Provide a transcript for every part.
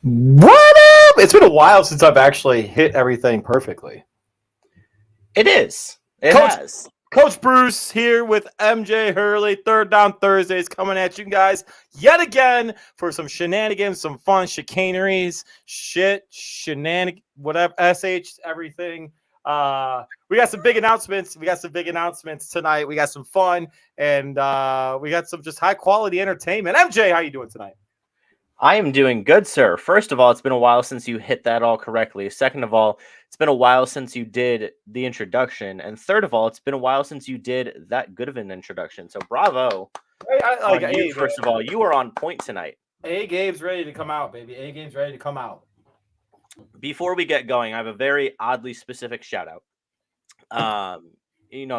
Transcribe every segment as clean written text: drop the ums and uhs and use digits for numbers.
What up? It's been a while since I've actually hit everything perfectly. It is. It Coach, has. Coach Bruce here with MJ Hurley. Third Down Thursdays coming at you guys yet again for some shenanigans, some fun chicaneries, shenanigans, whatever, everything. We got some big announcements. Tonight. We got some fun, and we got some just high quality entertainment. MJ, how you doing tonight? I am doing good, sir. First of all, it's been a while since you hit that all correctly. Second of all, it's been a while since you did the introduction. And third of all, it's been a while since you did that good of an introduction. So bravo. First of all, you are on point tonight. A game's ready to come out, baby. A game's ready to come out. Before we get going, I have a very oddly specific shout out.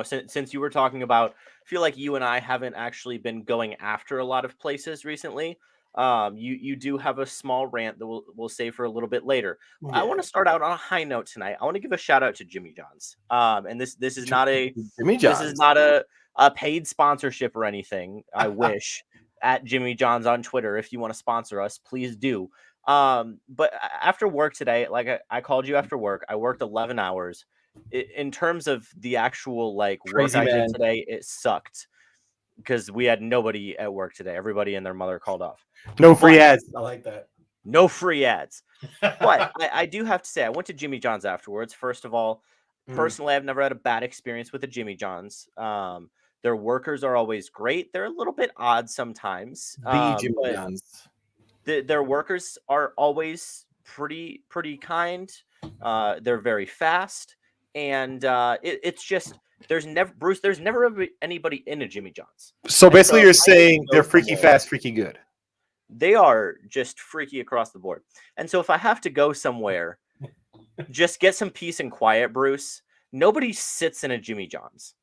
Since you were talking about, I feel like you and I haven't actually been going after a lot of places recently. You do have a small rant that we'll save for a little bit later. Yeah. I want to start out on a high note tonight. I want to give a shout out to Jimmy John's. And this is not a Jimmy John's. This is not a paid sponsorship or anything. I wish at Jimmy John's on Twitter, if you want to sponsor us, please do. But after work today, like I called you after work, I worked 11 hours. In terms of the actual work I did today, it sucked. Because we had nobody at work today. Everybody and their mother called off. No free ads. I like that. No free ads. But I do have to say, I went to Jimmy John's afterwards. First of all, personally, I've never had a bad experience with the Jimmy John's. Their workers are always great. They're a little bit odd sometimes. Jimmy John's. Their workers are always pretty kind. They're very fast. And it's just... There's never anybody in a Jimmy John's. So basically, you're saying they're freaky fast, freaky good. They are just freaky across the board. And so if I have to go somewhere, just get some peace and quiet, Bruce. Nobody sits in a Jimmy John's.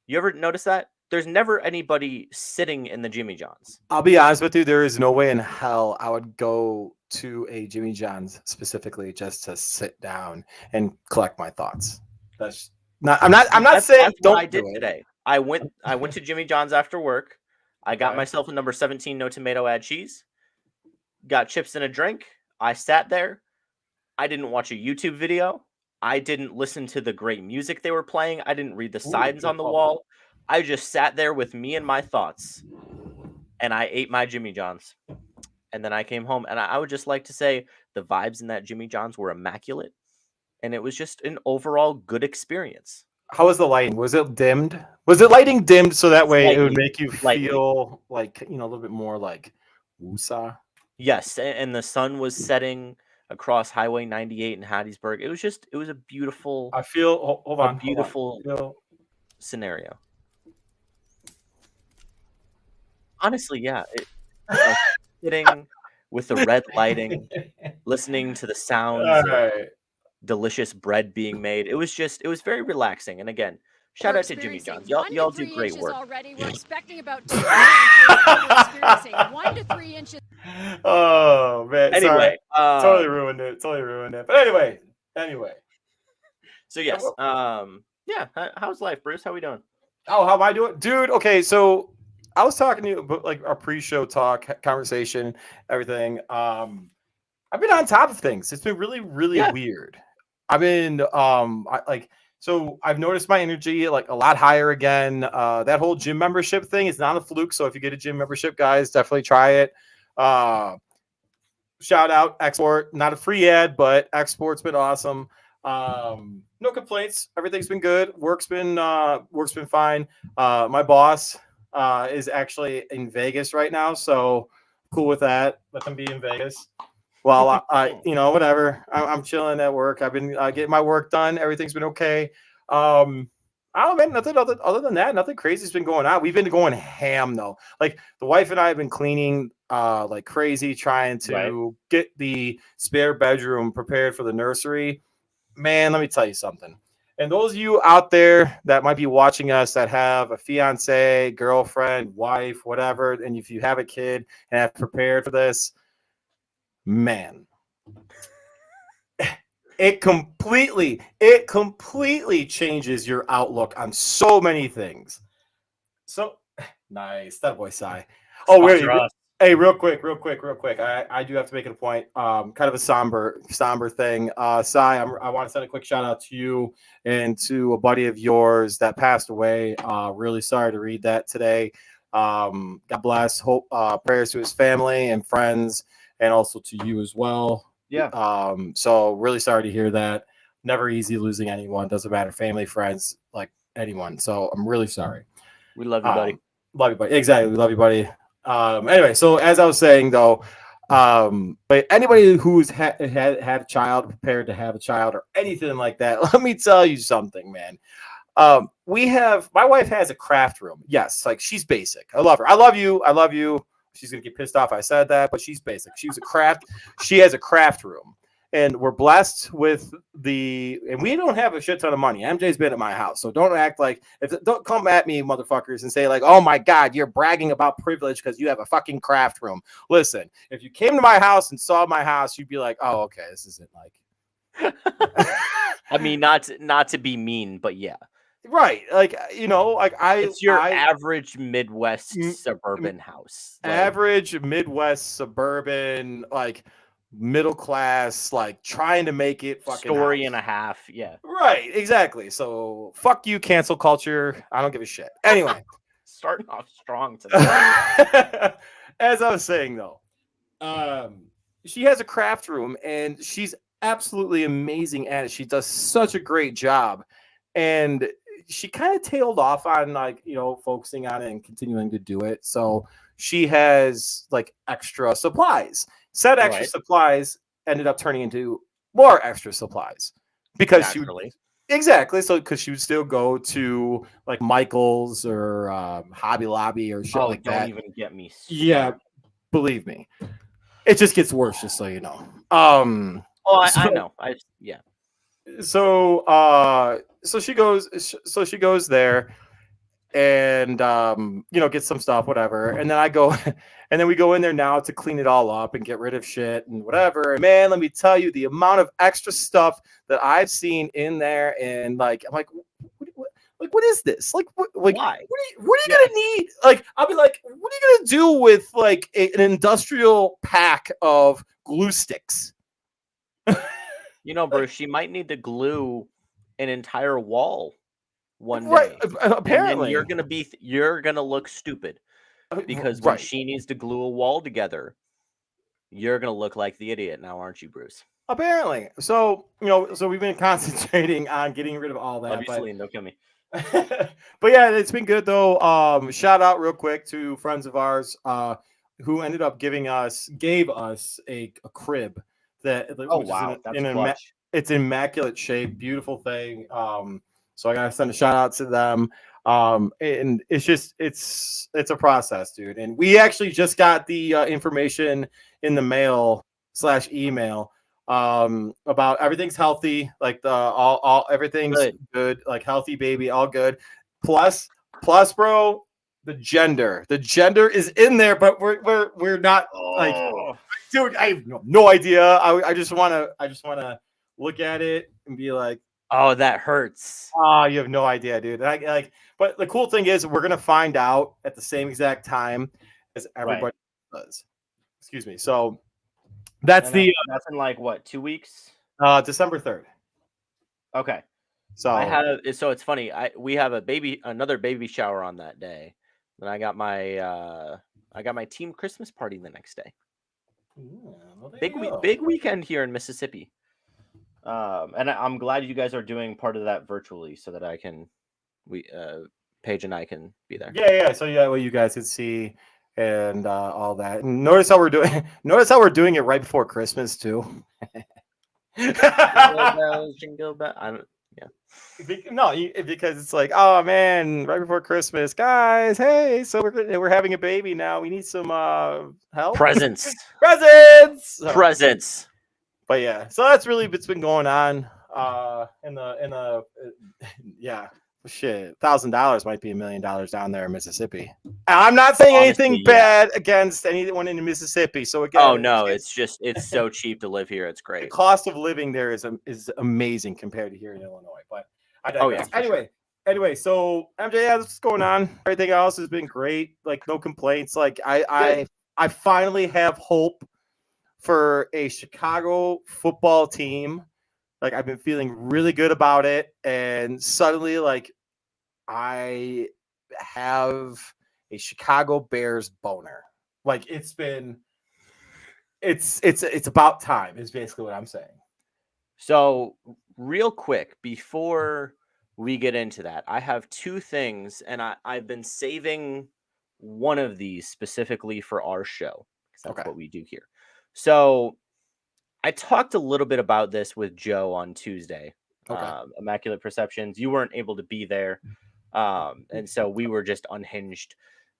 You ever notice that? There's never anybody sitting in the Jimmy John's. I'll be honest with you. There is no way in hell I would go to a Jimmy John's specifically just to sit down and collect my thoughts. I'm not saying that's don't what I did today. I went to Jimmy John's after work. I got myself a number 17 no tomato add cheese. Got chips and a drink. I sat there. I didn't watch a YouTube video. I didn't listen to the great music they were playing. I didn't read the signs on the wall. I just sat there with me and my thoughts. And I ate my Jimmy John's. And then I came home. And I would just like to say the vibes in that Jimmy John's were immaculate. And it was just an overall good experience. How was the lighting? Was it dimmed? Was it lighting dimmed so that way it would make you feel like, a little bit more like woosah? Yes, and the sun was setting across Highway 98 in Hattiesburg. It was a beautiful... beautiful scenario. Honestly, yeah. Sitting with the red lighting, listening to the sounds... delicious bread being made. It was very relaxing. And again, shout out to Jimmy John's. Y'all do great work. Already. We're expecting about 2 inches. We're experiencing 1 to 3 inches. Oh man. Anyway, totally ruined it. But anyway. So yes. How's life, Bruce? How we doing? Oh, how am I doing? Dude, okay, so I was talking to you about our pre-show talk, conversation, everything. I've been on top of things. It's been really, really weird. I've been so I've noticed my energy a lot higher again. That whole gym membership thing is not a fluke. So if you get a gym membership, guys, definitely try it. Shout out Export, not a free ad, but Export's been awesome. No complaints. Everything's been good. Work's been fine. My boss is actually in Vegas right now, so cool with that. Let them be in Vegas. Well, whatever. I'm chilling at work. I've been getting my work done. Everything's been okay. I don't know, man. Nothing other than that. Nothing crazy's been going on. We've been going ham though. Like the wife and I have been cleaning like crazy, trying to get the spare bedroom prepared for the nursery. Man, let me tell you something. And those of you out there that might be watching us that have a fiance, girlfriend, wife, whatever, and if you have a kid and have prepared for this, man, it completely changes your outlook on so many things. So nice, that boy sigh. Oh, where Hey, real quick. I do have to make it a point. Kind of a somber thing. Sai, I want to send a quick shout out to you and to a buddy of yours that passed away. Really sorry to read that today. God bless. Hope prayers to his family and friends, and also to you as well. Yeah. So really sorry to hear that. Never easy losing anyone. Doesn't matter, family, friends, like anyone. So I'm really sorry. We love you, buddy. Love you, buddy. Exactly. We love you, buddy. Anyway, so as I was saying though, but anybody who's had a child, prepared to have a child or anything like that, let me tell you something, man. My wife has a craft room. Yes, like she's basic. I love her. I love you. She's gonna get pissed off I said that, but she's basic. She has a craft room. And we're blessed with and we don't have a shit ton of money. MJ's been at my house, so don't act like, don't come at me, motherfuckers, and say like, oh my God, you're bragging about privilege because you have a fucking craft room. Listen, if you came to my house and saw my house, you'd be like, oh, okay, this isn't like. I mean, not to be mean, but yeah. Right, like it's your average Midwest suburban house. Average Midwest suburban, like middle class, like trying to make it fucking story house. And a half. Yeah. Right, exactly. So fuck you, cancel culture. I don't give a shit. Anyway. Starting off strong today. As I was saying though, she has a craft room and she's absolutely amazing at it. She does such a great job. And she kind of tailed off on focusing on it and continuing to do it. So she has like extra supplies. Said extra supplies ended up turning into more extra supplies because exactly. So because she would still go to like Michael's or Hobby Lobby or shit like that. Don't even get me started. Yeah, believe me, it just gets worse. Just so you know. I know. So she goes there and get some stuff, whatever, and then I go and then we go in there now to clean it all up and get rid of shit and whatever. And man, let me tell you, the amount of extra stuff that I've seen in there, and like I'm like, what is this? Like why? What are you gonna need? Like I'll be like, what are you gonna do with like an industrial pack of glue sticks? Bruce, she might need to glue an entire wall one day. Right, apparently. You're gonna look stupid because when she needs to glue a wall together, you're gonna look like the idiot now, aren't you, Bruce? Apparently. So we've been concentrating on getting rid of all that. Obviously, don't kill me. But yeah, it's been good though. Shout out real quick to friends of ours who ended up gave us a crib that it's in immaculate shape, beautiful thing. So I gotta send a shout out to them. And it's a process, dude. And we actually just got the information in the mail / email about everything's healthy, like all everything's good, like healthy baby, all good. Plus, bro, the gender is in there, but we're not like, dude. I have no idea. I just want to look at it and be like, oh, that hurts. You have no idea, dude. But the cool thing is we're gonna find out at the same exact time as everybody does. Excuse me. So that's in like what, 2 weeks? December 3rd. Okay. So it's funny. We have another baby shower on that day. Then I got my team Christmas party the next day. Big weekend here in Mississippi. And I'm glad you guys are doing part of that virtually so that Paige and I can be there. Yeah. So well, you guys can see and all that. And notice how we're doing it right before Christmas too. Jingle bells. No, because it's like, oh man, right before Christmas, guys. Hey, so we're having a baby now. We need some help. Presents. Presents. But yeah, so that's really what's been going on. Shit, $1,000 might be $1 million down there in Mississippi. I'm not saying anything bad against anyone in Mississippi. So again, oh no, it's so cheap to live here. It's great. The cost of living there is amazing compared to here in Illinois. But I digress. Anyway, so MJ, what's going on? Everything else has been great. Like no complaints. Like I I finally have hope for a Chicago football team. Like, I've been feeling really good about it, and suddenly, like, I have a Chicago Bears boner. Like, it's about time is basically what I'm saying. So, real quick, before we get into that, I have two things, and I've been saving one of these specifically for our show, because that's Okay. what we do here. So, I talked a little bit about this with Joe on Tuesday. Okay. Immaculate Perceptions. You weren't able to be there. And so we were just unhinged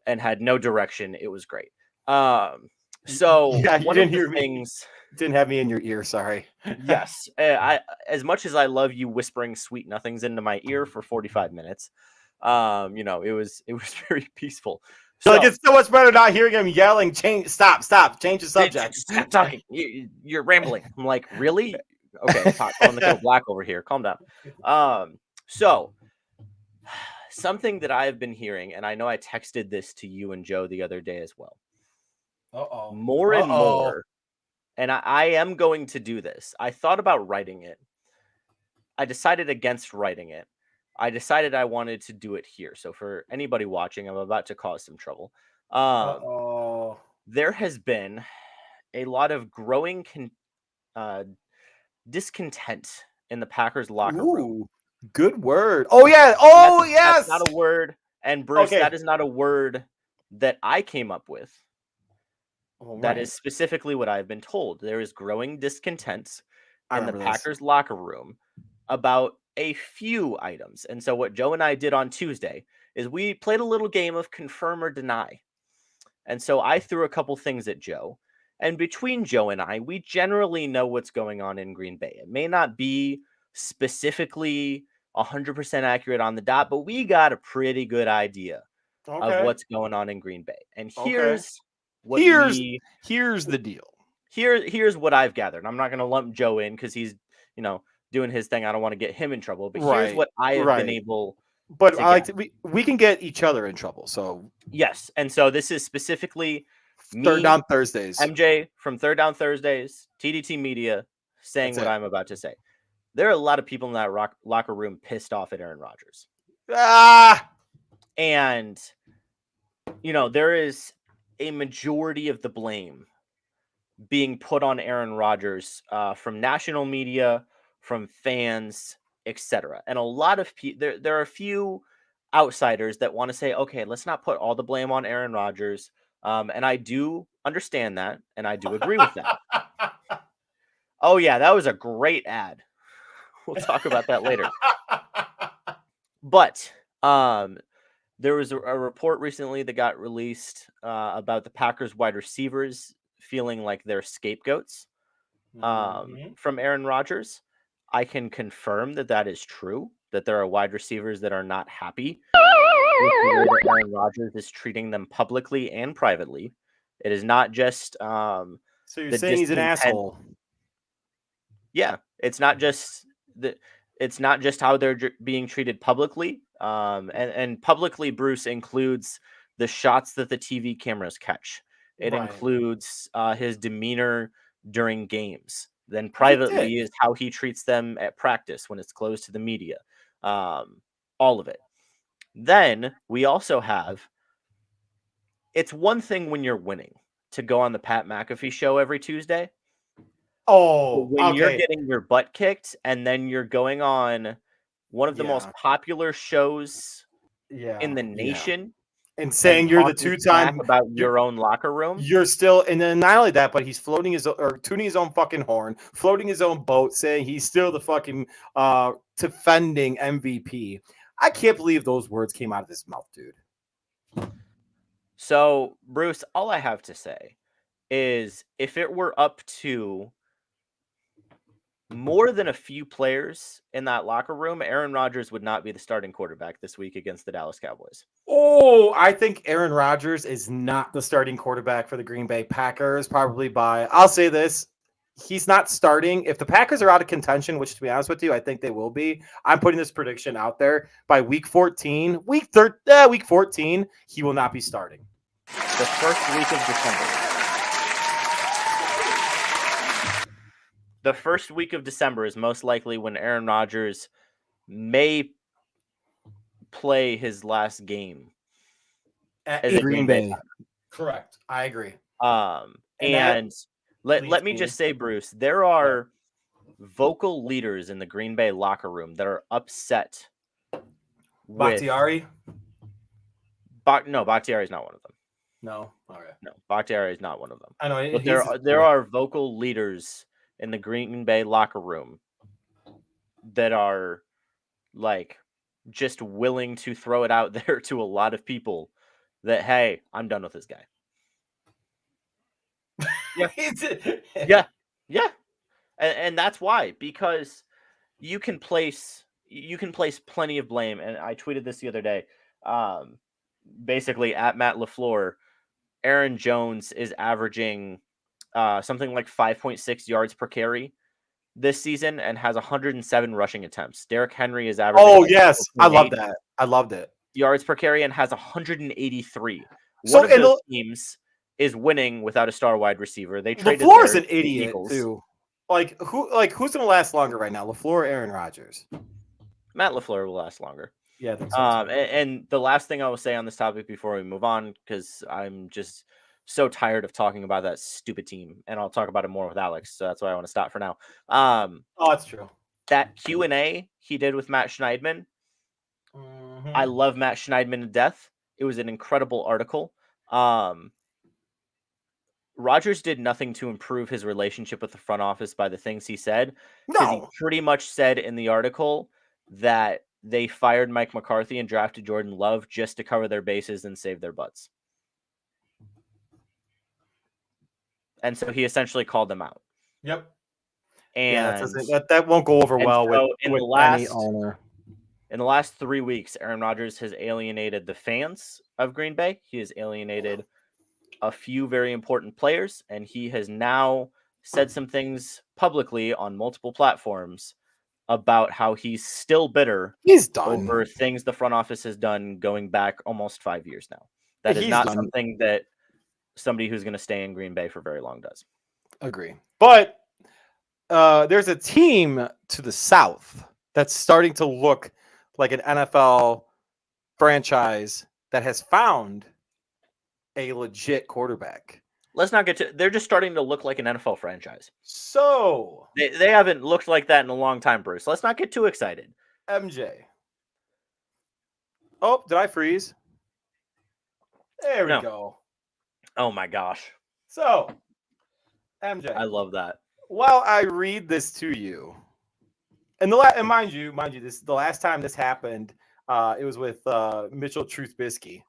and had no direction. It was great. So Yeah, you one didn't of the hear me. things, Didn't have me in your ear, sorry. yes, I as much as I love you whispering sweet nothings into my ear for 45 minutes, it was very peaceful. So like, it's so much better not hearing him yelling, change the subject. Stop talking. You're rambling. I'm like, really? Okay, it's hot. I'm gonna go black over here. Calm down. So something that I've been hearing, and I know I texted this to you and Joe the other day as well. More and more, and I am going to do this. I thought about writing it. I decided against writing it. I decided I wanted to do it here. So for anybody watching, I'm about to cause some trouble. There has been a lot of growing discontent in the Packers locker room. Good word. Oh yeah. Oh yes. That's not a word. And Bruce, Okay. that is not a word that I came up with. That is specifically what I've been told. There is growing discontent in the Packers locker room about a few items. And so what Joe and I did on Tuesday is we played a little game of confirm or deny. And so I threw a couple things at Joe. And between Joe and I, we generally know what's going on in Green Bay. It may not be specifically 100% accurate on the dot, but we got a pretty good idea of what's going on in Green Bay. And here's the deal. Here's what I've gathered. I'm not going to lump Joe in because he's, doing his thing. I don't want to get him in trouble. But here's what I have been able. But I like we can get each other in trouble. So yes, and so this is specifically Third Down Thursdays. MJ from Third Down Thursdays, TDT Media, saying what I'm about to say. There are a lot of people in that locker room pissed off at Aaron Rodgers. And, there is a majority of the blame being put on Aaron Rodgers from national media, from fans, etc. And a lot of people, there are a few outsiders that want to say, okay, let's not put all the blame on Aaron Rodgers. And I do understand that, and I do agree with that. Oh, yeah, that was a great ad. We'll talk about that later. But there was a report recently that got released about the Packers wide receivers feeling like they're scapegoats from Aaron Rodgers. I can confirm that is true, that there are wide receivers that are not happy with the way that Aaron Rodgers is treating them publicly and privately. It is not just so you're saying he's an asshole. Yeah, it's not just how they're being treated publicly. And publicly, Bruce, includes the shots that the TV cameras catch. It includes his demeanor during games. Then privately is how he treats them at practice when it's closed to the media. All of it. Then we also have, it's one thing when you're winning to go on the Pat McAfee show every Tuesday. When you're getting your butt kicked and then you're going on one of the most popular shows in the nation and saying you're the two-time about your own locker room. You're still, and then not only that, but he's floating tuning his own fucking horn, floating his own boat, saying he's still the fucking defending MVP. I can't believe those words came out of his mouth, dude. So, Bruce, all I have to say is if it were up to more than a few players in that locker room, Aaron Rodgers would not be the starting quarterback this week against the Dallas Cowboys. I think Aaron Rodgers is not the starting quarterback for the Green Bay Packers, probably I'll say this, he's not starting. If the Packers are out of contention, which to be honest with you, I think they will be, I'm putting this prediction out there. By week 14, he will not be starting. The first week of December. the first week of December is most likely when Aaron Rodgers may play his last game as a Green Bay. Correct. I agree. And that let me me- just say, Bruce, there are vocal leaders in the Green Bay locker room that are upset with Bakhtiari? No, Bakhtiari is not one of them. No. Okay. No, Bakhtiari is not one of them. I know. But there are vocal leaders in the Green Bay locker room that are like just willing to throw it out there to a lot of people that, hey, I'm done with this guy. Yeah. Yeah. And that's why, because you can place plenty of blame. And I tweeted this the other day. Basically at Matt LaFleur, Aaron Jones is averaging something like 5.6 yards per carry this season and has 107 rushing attempts. Derrick Henry is averaging. Oh, yes. I love that. I loved it. Yards per carry and has 183. So, One of those teams is winning without a star wide receiver. They traded LaFleur's an idiot Eagles. too. Who's gonna last longer right now? LaFleur or Aaron Rodgers? Matt LaFleur will last longer. Yeah, I think so. And the last thing I will say on this topic before we move on, because I'm just so tired of talking about that stupid team, and I'll talk about it more with Alex. So that's why I want to stop for now. Oh, that's true. That Q&A he did with Matt Schneidman. Mm-hmm. I love Matt Schneidman to death. It was an incredible article. Rodgers did nothing to improve his relationship with the front office by the things he said. Because he pretty much said in the article that they fired Mike McCarthy and drafted Jordan Love just to cover their bases and save their butts. And so he essentially called them out. Yep. And that won't go over well with any owner. In the last 3 weeks, Aaron Rodgers has alienated the fans of Green Bay. He has alienated a few very important players, and he has now said some things publicly on multiple platforms about how he's still bitter. He's done over things the front office has done going back almost 5 years now. That is not something that somebody who's going to stay in Green Bay for very long does. Agree. But there's a team to the south that's starting to look like an NFL franchise that has found a legit quarterback. Let's not get to. They're just starting to look like an NFL franchise. So they haven't looked like that in a long time, Bruce. Let's not get too excited. MJ. Oh, did I freeze? There we go. Oh my gosh. So, MJ. I love that. While I read this to you, and mind you, this the last time this happened, it was with Mitchell Trubisky.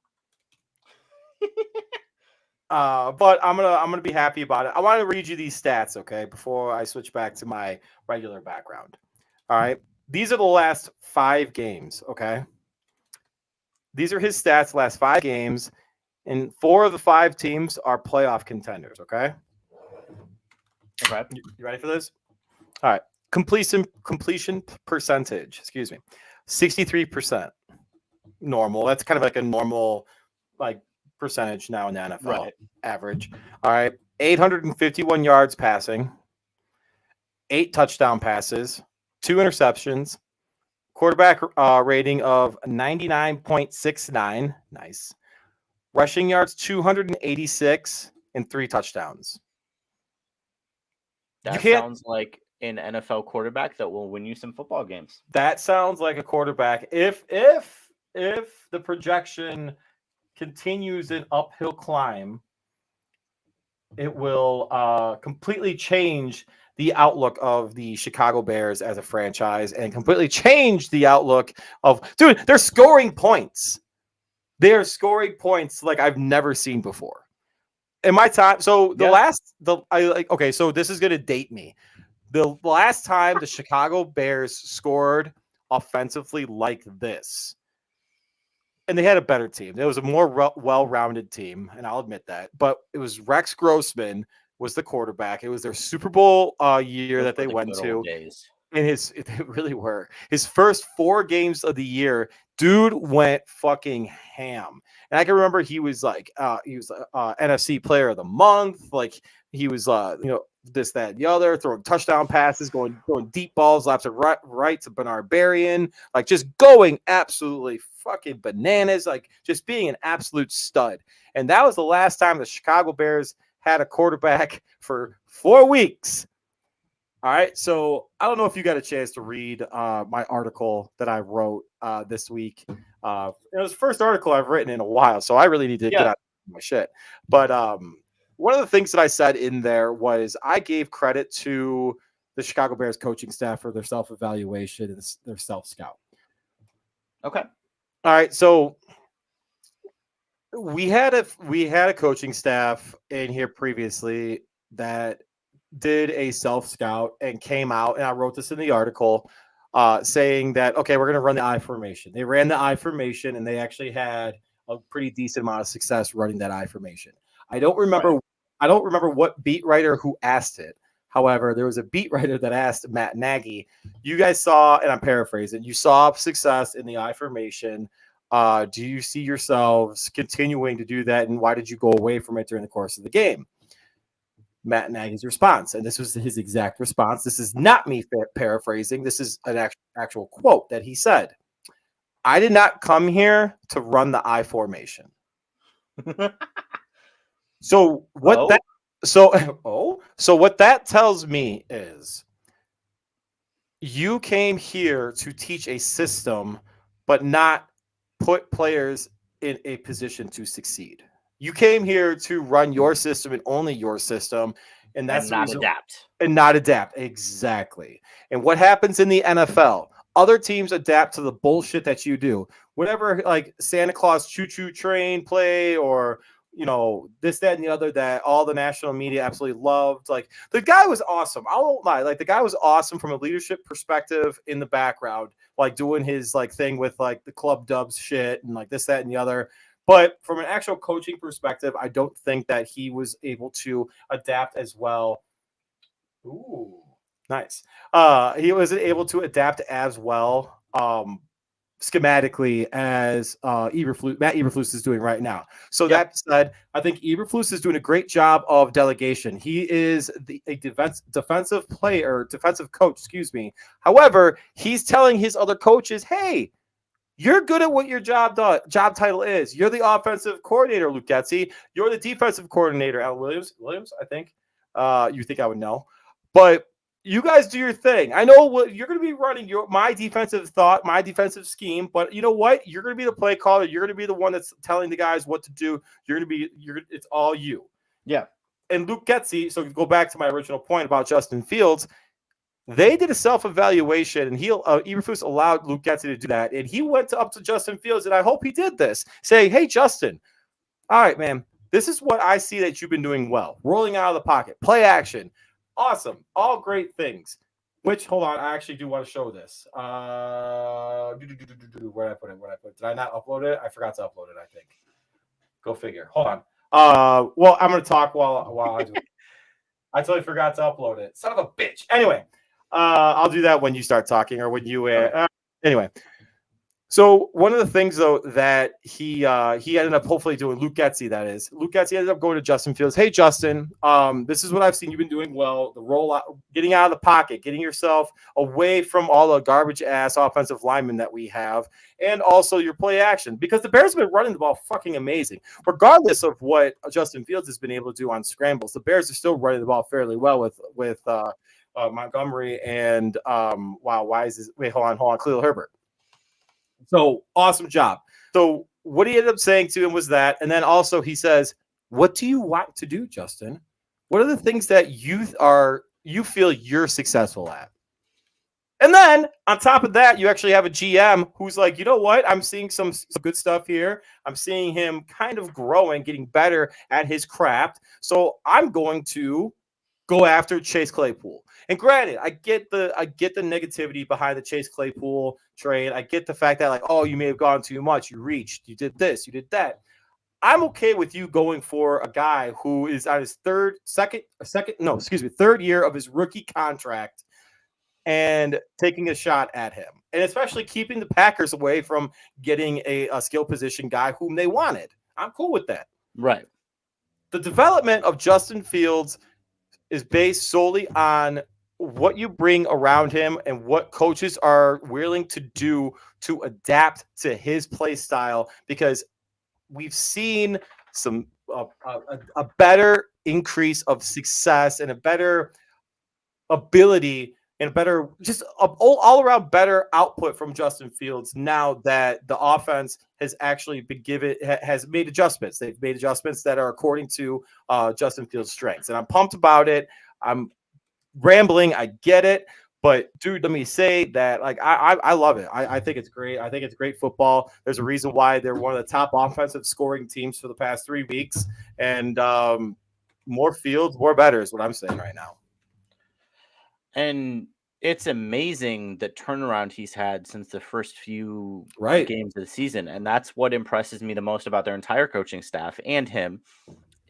But I'm gonna be happy about it. I want to read you these stats, okay, before I switch back to my regular background. All right, these are the last 5 games, okay. These are his stats, last 5 games, and 4 of the 5 teams are playoff contenders, okay. Okay, you ready for this? All right, completion percentage. 63%. Normal. That's kind of like a normal percentage now in the NFL average. All right. 851 yards passing, 8 touchdown passes, 2 interceptions, quarterback rating of 99.69. Nice. Rushing yards 286 and 3 touchdowns. That sounds like an NFL quarterback that will win you some football games. That sounds like a quarterback. If the projection continues an uphill climb, it will completely change the outlook of the Chicago Bears as a franchise and completely change the outlook of, dude, they're scoring points. They're scoring points like I've never seen before. In my time, so so this is going to date me. The last time the Chicago Bears scored offensively like this, and they had a better team. It was a more well-rounded team, and I'll admit that. But it was Rex Grossman was the quarterback. It was their Super Bowl year that they went to. And they really were. His first 4 games of the year, dude went fucking ham. And I can remember he was NFC Player of the Month. Like he was, this, that, and the other, throwing touchdown passes, throwing deep balls, laps of right to Bernard Berrien, like just going absolutely fucking bananas, like just being an absolute stud. And that was the last time the Chicago Bears had a quarterback for 4 weeks. All right, so I don't know if you got a chance to read my article that I wrote this week. It was the first article I've written in a while, so I really need to get out of my shit. But one of the things that I said in there was I gave credit to the Chicago Bears coaching staff for their self-evaluation and their self-scout. Okay. All right, so we had a coaching staff in here previously that did a self-scout and came out, and I wrote this in the article, saying that, okay, we're going to run the I formation. They ran the I formation, and they actually had a pretty decent amount of success running that I formation. I don't remember what beat writer who asked it. However, there was a beat writer that asked Matt Nagy, you guys saw, and I'm paraphrasing, you saw success in the I formation. Do you see yourselves continuing to do that, and why did you go away from it during the course of the game? Matt Nagy's response, and this was his exact response. This is not me paraphrasing. This is an actual quote that he said. I did not come here to run the I formation. So what that tells me is you came here to teach a system, but not put players in a position to succeed. You came here to run your system and only your system, and that's not adapt. And not adapt. Exactly. And what happens in the NFL? Other teams adapt to the bullshit that you do. Whenever like Santa Claus choo-choo train play or this, that, and the other that all the national media absolutely loved. Like the guy was awesome. I won't lie. Like the guy was awesome from a leadership perspective in the background, like doing his like thing with like the club dubs shit and like this, that, and the other. But from an actual coaching perspective, I don't think that he was able to adapt as well. Ooh, nice. He wasn't able to adapt as well schematically as Matt Eberflus is doing right now. So that said, I think Eberflus is doing a great job of delegation. He is a defensive coach, excuse me. However, he's telling his other coaches, hey, you're good at what your job title is. You're the offensive coordinator, Luke Getsy. You're the defensive coordinator, Al Williams, I think. You think I would know. But you guys do your thing. I know what you're going to be running my defensive thought, my defensive scheme, but you know what? You're going to be the play caller. You're going to be the one that's telling the guys what to do. It's all you. Yeah. And Luke Getsy, so go back to my original point about Justin Fields. They did a self-evaluation, and Eberflus allowed Luke Getsy to do that. And he went up to Justin Fields, and I hope he did this. Say, hey, Justin, all right, man, this is what I see that you've been doing well. Rolling out of the pocket, play action. Awesome. All great things. Which, hold on, I actually do want to show this. Where did I put it? Did I not upload it? I forgot to upload it, I think. Go figure. Hold on. Well, I'm going to talk while I do it. I totally forgot to upload it. Son of a bitch. Anyway. I'll do that when you start talking or when you anyway. So one of the things though that he ended up hopefully doing, Luke Getsy, that is. Luke Getsy ended up going to Justin Fields. Hey Justin, this is what I've seen you've been doing well. The rollout, getting out of the pocket, getting yourself away from all the garbage ass offensive linemen that we have, and also your play action. Because the Bears have been running the ball fucking amazing. Regardless of what Justin Fields has been able to do on scrambles, the Bears are still running the ball fairly well with Montgomery and Khalil Herbert. So awesome job. So what he ended up saying to him was that, and then also he says, what do you want to do, Justin? What are the things that you feel you're successful at? And then on top of that, you actually have a GM who's like, you know what? I'm seeing some good stuff here. I'm seeing him kind of growing, getting better at his craft. So I'm going to go after Chase Claypool. And granted, I get the negativity behind the Chase Claypool trade. I get the fact that like, oh, you may have gone too much. You reached, you did this, you did that. I'm okay with you going for a guy who is on his third year of his rookie contract and taking a shot at him. And especially keeping the Packers away from getting a skill position guy whom they wanted. I'm cool with that. Right. The development of Justin Fields is based solely on what you bring around him and what coaches are willing to do to adapt to his play style, because we've seen some a better increase of success and a better ability and a better just all around better output from Justin Fields now that the offense has actually been has made adjustments. They've made adjustments that are according to Justin Fields' strengths, and I'm pumped about it. I'm rambling, I get it, but dude, let me say that like I love it. I think it's great. I think it's great football. There's a reason why they're one of the top offensive scoring teams for the past 3 weeks, and more Fields, more better is what I'm saying right now. And it's amazing the turnaround he's had since the first few games of the season, and that's what impresses me the most about their entire coaching staff and him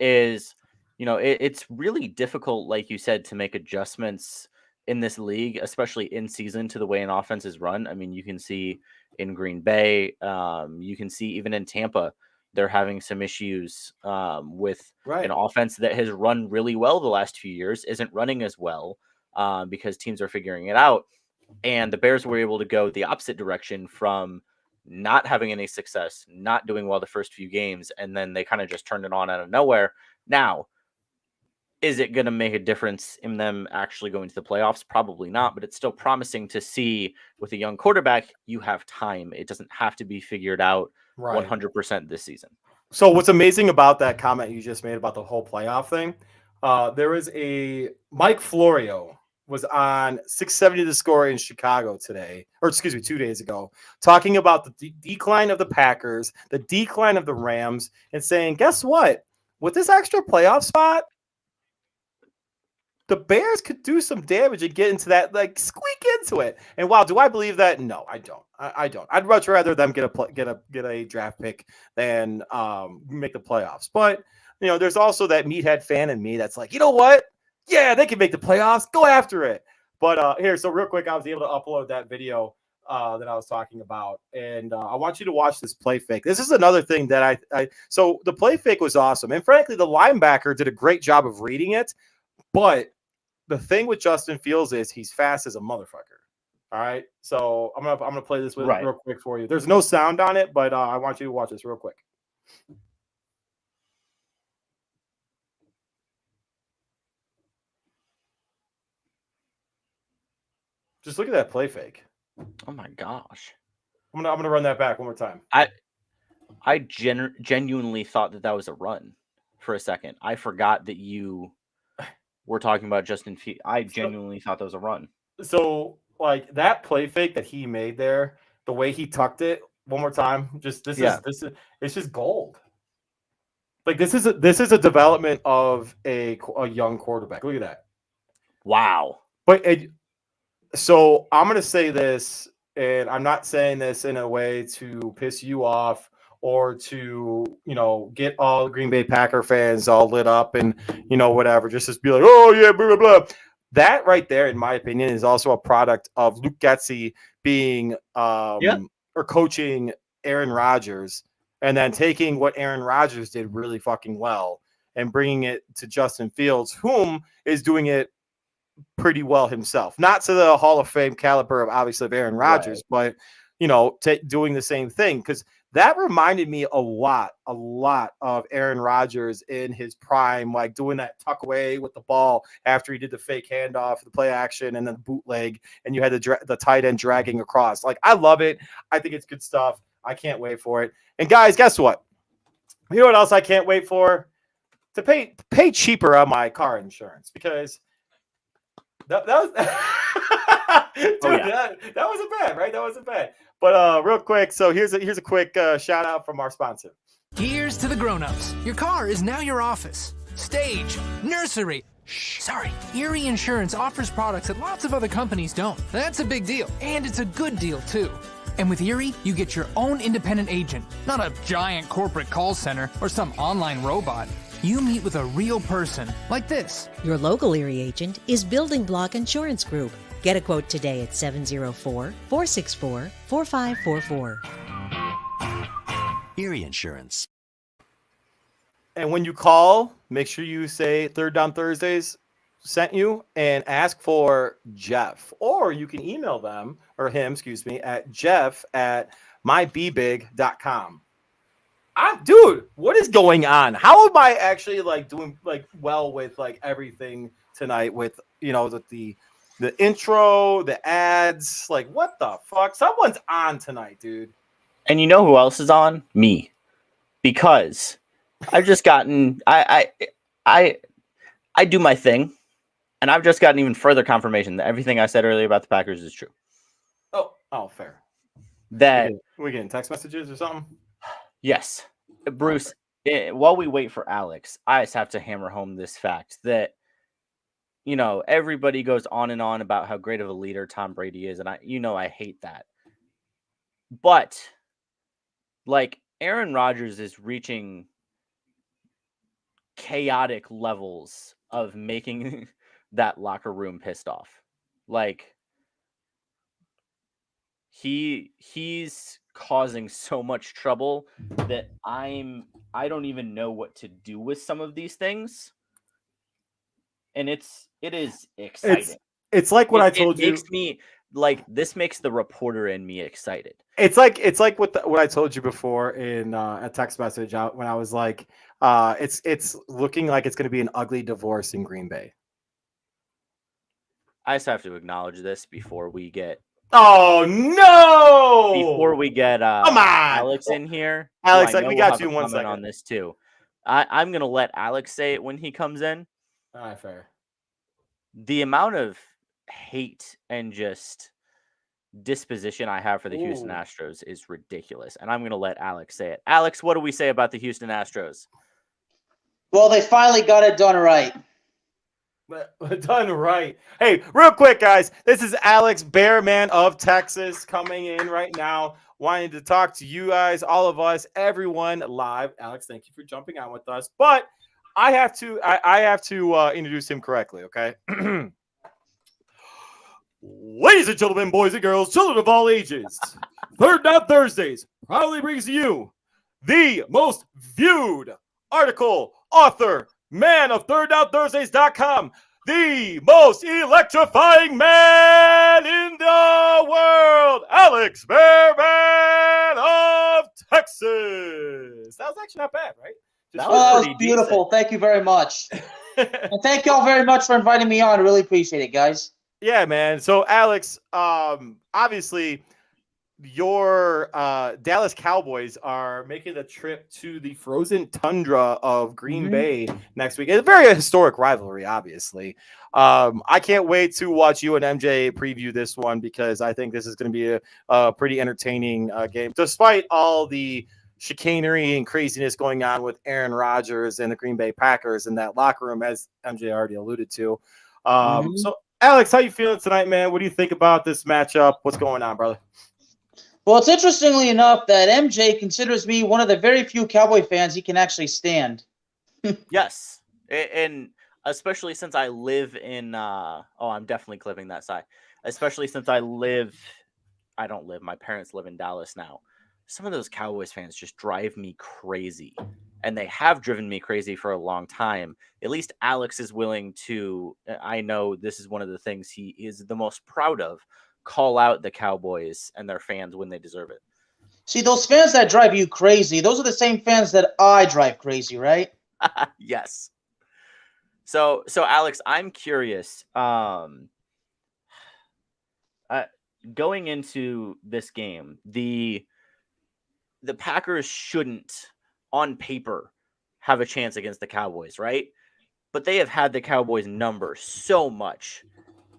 is, you know, it's really difficult, like you said, to make adjustments in this league, especially in season, to the way an offense is run. I mean, you can see in Green Bay, you can see even in Tampa, they're having some issues with an offense that has run really well the last few years, isn't running as well because teams are figuring it out. And the Bears were able to go the opposite direction from not having any success, not doing well the first few games, and then they kind of just turned it on out of nowhere. Now, is it going to make a difference in them actually going to the playoffs? Probably not, but it's still promising to see with a young quarterback, you have time. It doesn't have to be figured out 100% this season. So what's amazing about that comment you just made about the whole playoff thing, there is a Mike Florio was on 670 The Score in Chicago today, or excuse me, 2 days ago, talking about the decline of the Packers, the decline of the Rams, and saying, guess what? With this extra playoff spot, the Bears could do some damage and get into that, like squeak into it. And wow, do I believe that? No, I don't. I don't. I'd much rather them get a draft pick than make the playoffs. But you know, there's also that meathead fan in me that's like, you know what? Yeah, they can make the playoffs. Go after it. But here, so real quick, I was able to upload that video that I was talking about, and I want you to watch this play fake. This is another thing that so the play fake was awesome, and frankly, the linebacker did a great job of reading it. But the thing with Justin Fields is he's fast as a motherfucker. All right, so I'm gonna play this real quick for you. There's no sound on it, but I want you to watch this real quick. Just look at that play fake. Oh my gosh! I'm gonna run that back one more time. I genuinely thought that was a run for a second. I forgot that you were talking about Justin Fields. I genuinely thought that was a run. So like that play fake that he made there, the way he tucked it one more time, this is it's just gold. Like this is a development of a young quarterback. Look at that. Wow. But so I'm going to say this, and I'm not saying this in a way to piss you off or to, you know, get all Green Bay Packer fans all lit up and, you know, whatever, just to be like, oh, yeah, blah, blah, blah. That right there, in my opinion, is also a product of Luke Getsy being or coaching Aaron Rodgers and then taking what Aaron Rodgers did really fucking well and bringing it to Justin Fields, whom is doing it pretty well himself, not to the Hall of Fame caliber of obviously of Aaron Rodgers, but you know, doing the same thing, because that reminded me a lot of Aaron Rodgers in his prime, like doing that tuck away with the ball after he did the fake handoff, the play action, and then the bootleg, and you had the tight end dragging across. Like, I love it. I think it's good stuff. I can't wait for it. And guys, guess what? You know what else I can't wait for? To pay cheaper on my car insurance, because that was dude, that wasn't bad, right? That wasn't bad. But real quick, so here's a quick shout out from our sponsor. Here's to the grown-ups. Your car is now your office, stage, nursery. Sorry, Erie Insurance offers products that lots of other companies don't. That's a big deal, and it's a good deal too. And with Erie, you get your own independent agent, not a giant corporate call center or some online robot. You meet with a real person, like this. Your local Erie agent is Building Block Insurance Group. Get a quote today at 704-464-4544. Erie Insurance. And when you call, make sure you say Third Down Thursdays sent you and ask for Jeff, or you can email them or him, excuse me, at jeff@mybebig.com. Dude, what is going on? How am I actually like doing like well with like everything tonight with the intro, the ads, like what the fuck? Someone's on tonight, dude. And you know who else is on? Me. Because I've just gotten I do my thing, and I've just gotten even further confirmation that everything I said earlier about the Packers is true. Oh, fair. That we getting text messages or something? yes, Bruce. While we wait for Alex, I just have to hammer home this fact that everybody goes on and on about how great of a leader Tom Brady is, and I hate that. But like Aaron Rodgers is reaching chaotic levels of making that locker room pissed off. Like he's causing so much trouble that I don't even know what to do with some of these things. And it is exciting. It's like what I told you. Makes me like this makes the reporter in me excited. It's like what I told you before in a text message out when I was like, it's looking like it's going to be an ugly divorce in Green Bay. I just have to acknowledge this before we get. Oh no! Before we get come on, Alex in here, Alex, we got you in 1 second on this too. I'm gonna let Alex say it when he comes in. All right, fair. The amount of hate and just disposition I have for the Houston Astros is ridiculous, and I'm going to let Alex say it. Alex, what do we say about the Houston Astros? Well, they finally got it done right. Done right. Hey, real quick, guys. This is Alex Bearman of Texas coming in right now, wanting to talk to you guys, all of us, everyone live. Alex, thank you for jumping on with us, but I have to introduce him correctly, okay? Ladies and gentlemen, boys and girls, children of all ages, Third Down Thursdays proudly brings to you the most viewed article, author, man of ThirdDownThursdays.com, the most electrifying man in the world, Alex Bearman of Texas. That was actually not bad, right? That was beautiful. Thank you very much. And thank y'all very much for inviting me on. I really appreciate it, guys. Yeah, man. So, Alex, obviously, your Dallas Cowboys are making the trip to the frozen tundra of Green Bay next week. It's a very historic rivalry, obviously. I can't wait to watch you and MJ preview this one because I think this is going to be a pretty entertaining game, despite all the chicanery and craziness going on with Aaron Rodgers and the Green Bay Packers in that locker room, as MJ already alluded to. So, Alex, how you feeling tonight, man? What do you think about this matchup? What's going on, brother? Well, it's interestingly enough that MJ considers me one of the very few Cowboy fans he can actually stand. Yes, and especially since I live in I'm definitely clipping that side. Especially since I don't live, my parents live in Dallas now. Some of those Cowboys fans just drive me crazy, and they have driven me crazy for a long time. At least Alex is willing to, I know this is one of the things he is the most proud of, call out the Cowboys and their fans when they deserve it. See, those fans that drive you crazy, those are the same fans that I drive crazy, right? Yes. So Alex, I'm curious. Going into this game, the Packers shouldn't, on paper, have a chance against the Cowboys, right? But they have had the Cowboys number so much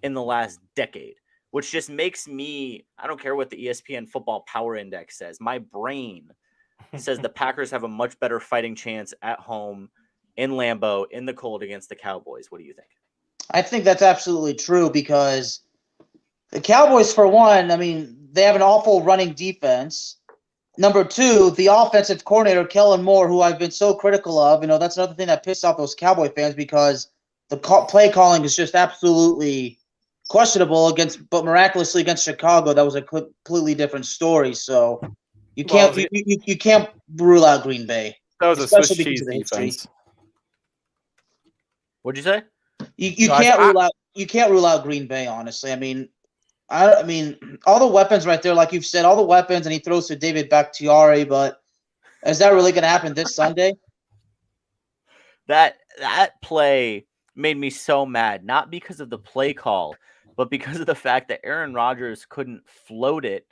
in the last decade, which just makes me, I don't care what the ESPN Football Power Index says, my brain says the Packers have a much better fighting chance at home in Lambeau in the cold against the Cowboys. What do you think? I think that's absolutely true because the Cowboys, for one, I mean, they have an awful running defense. Number two, the offensive coordinator, Kellen Moore, who I've been so critical of, that's another thing that pissed off those Cowboy fans because the play calling is just absolutely questionable but miraculously against Chicago, that was a completely different story. So you can't you can't rule out Green Bay. That was a Swiss cheese defense. What'd you say? You No, can't rule out Green Bay. Honestly, I mean, all the weapons right there, like you've said, all the weapons, and he throws to David Bakhtiari. But is that really going to happen this Sunday? That play made me so mad, not because of the play call, but because of the fact that Aaron Rodgers couldn't float it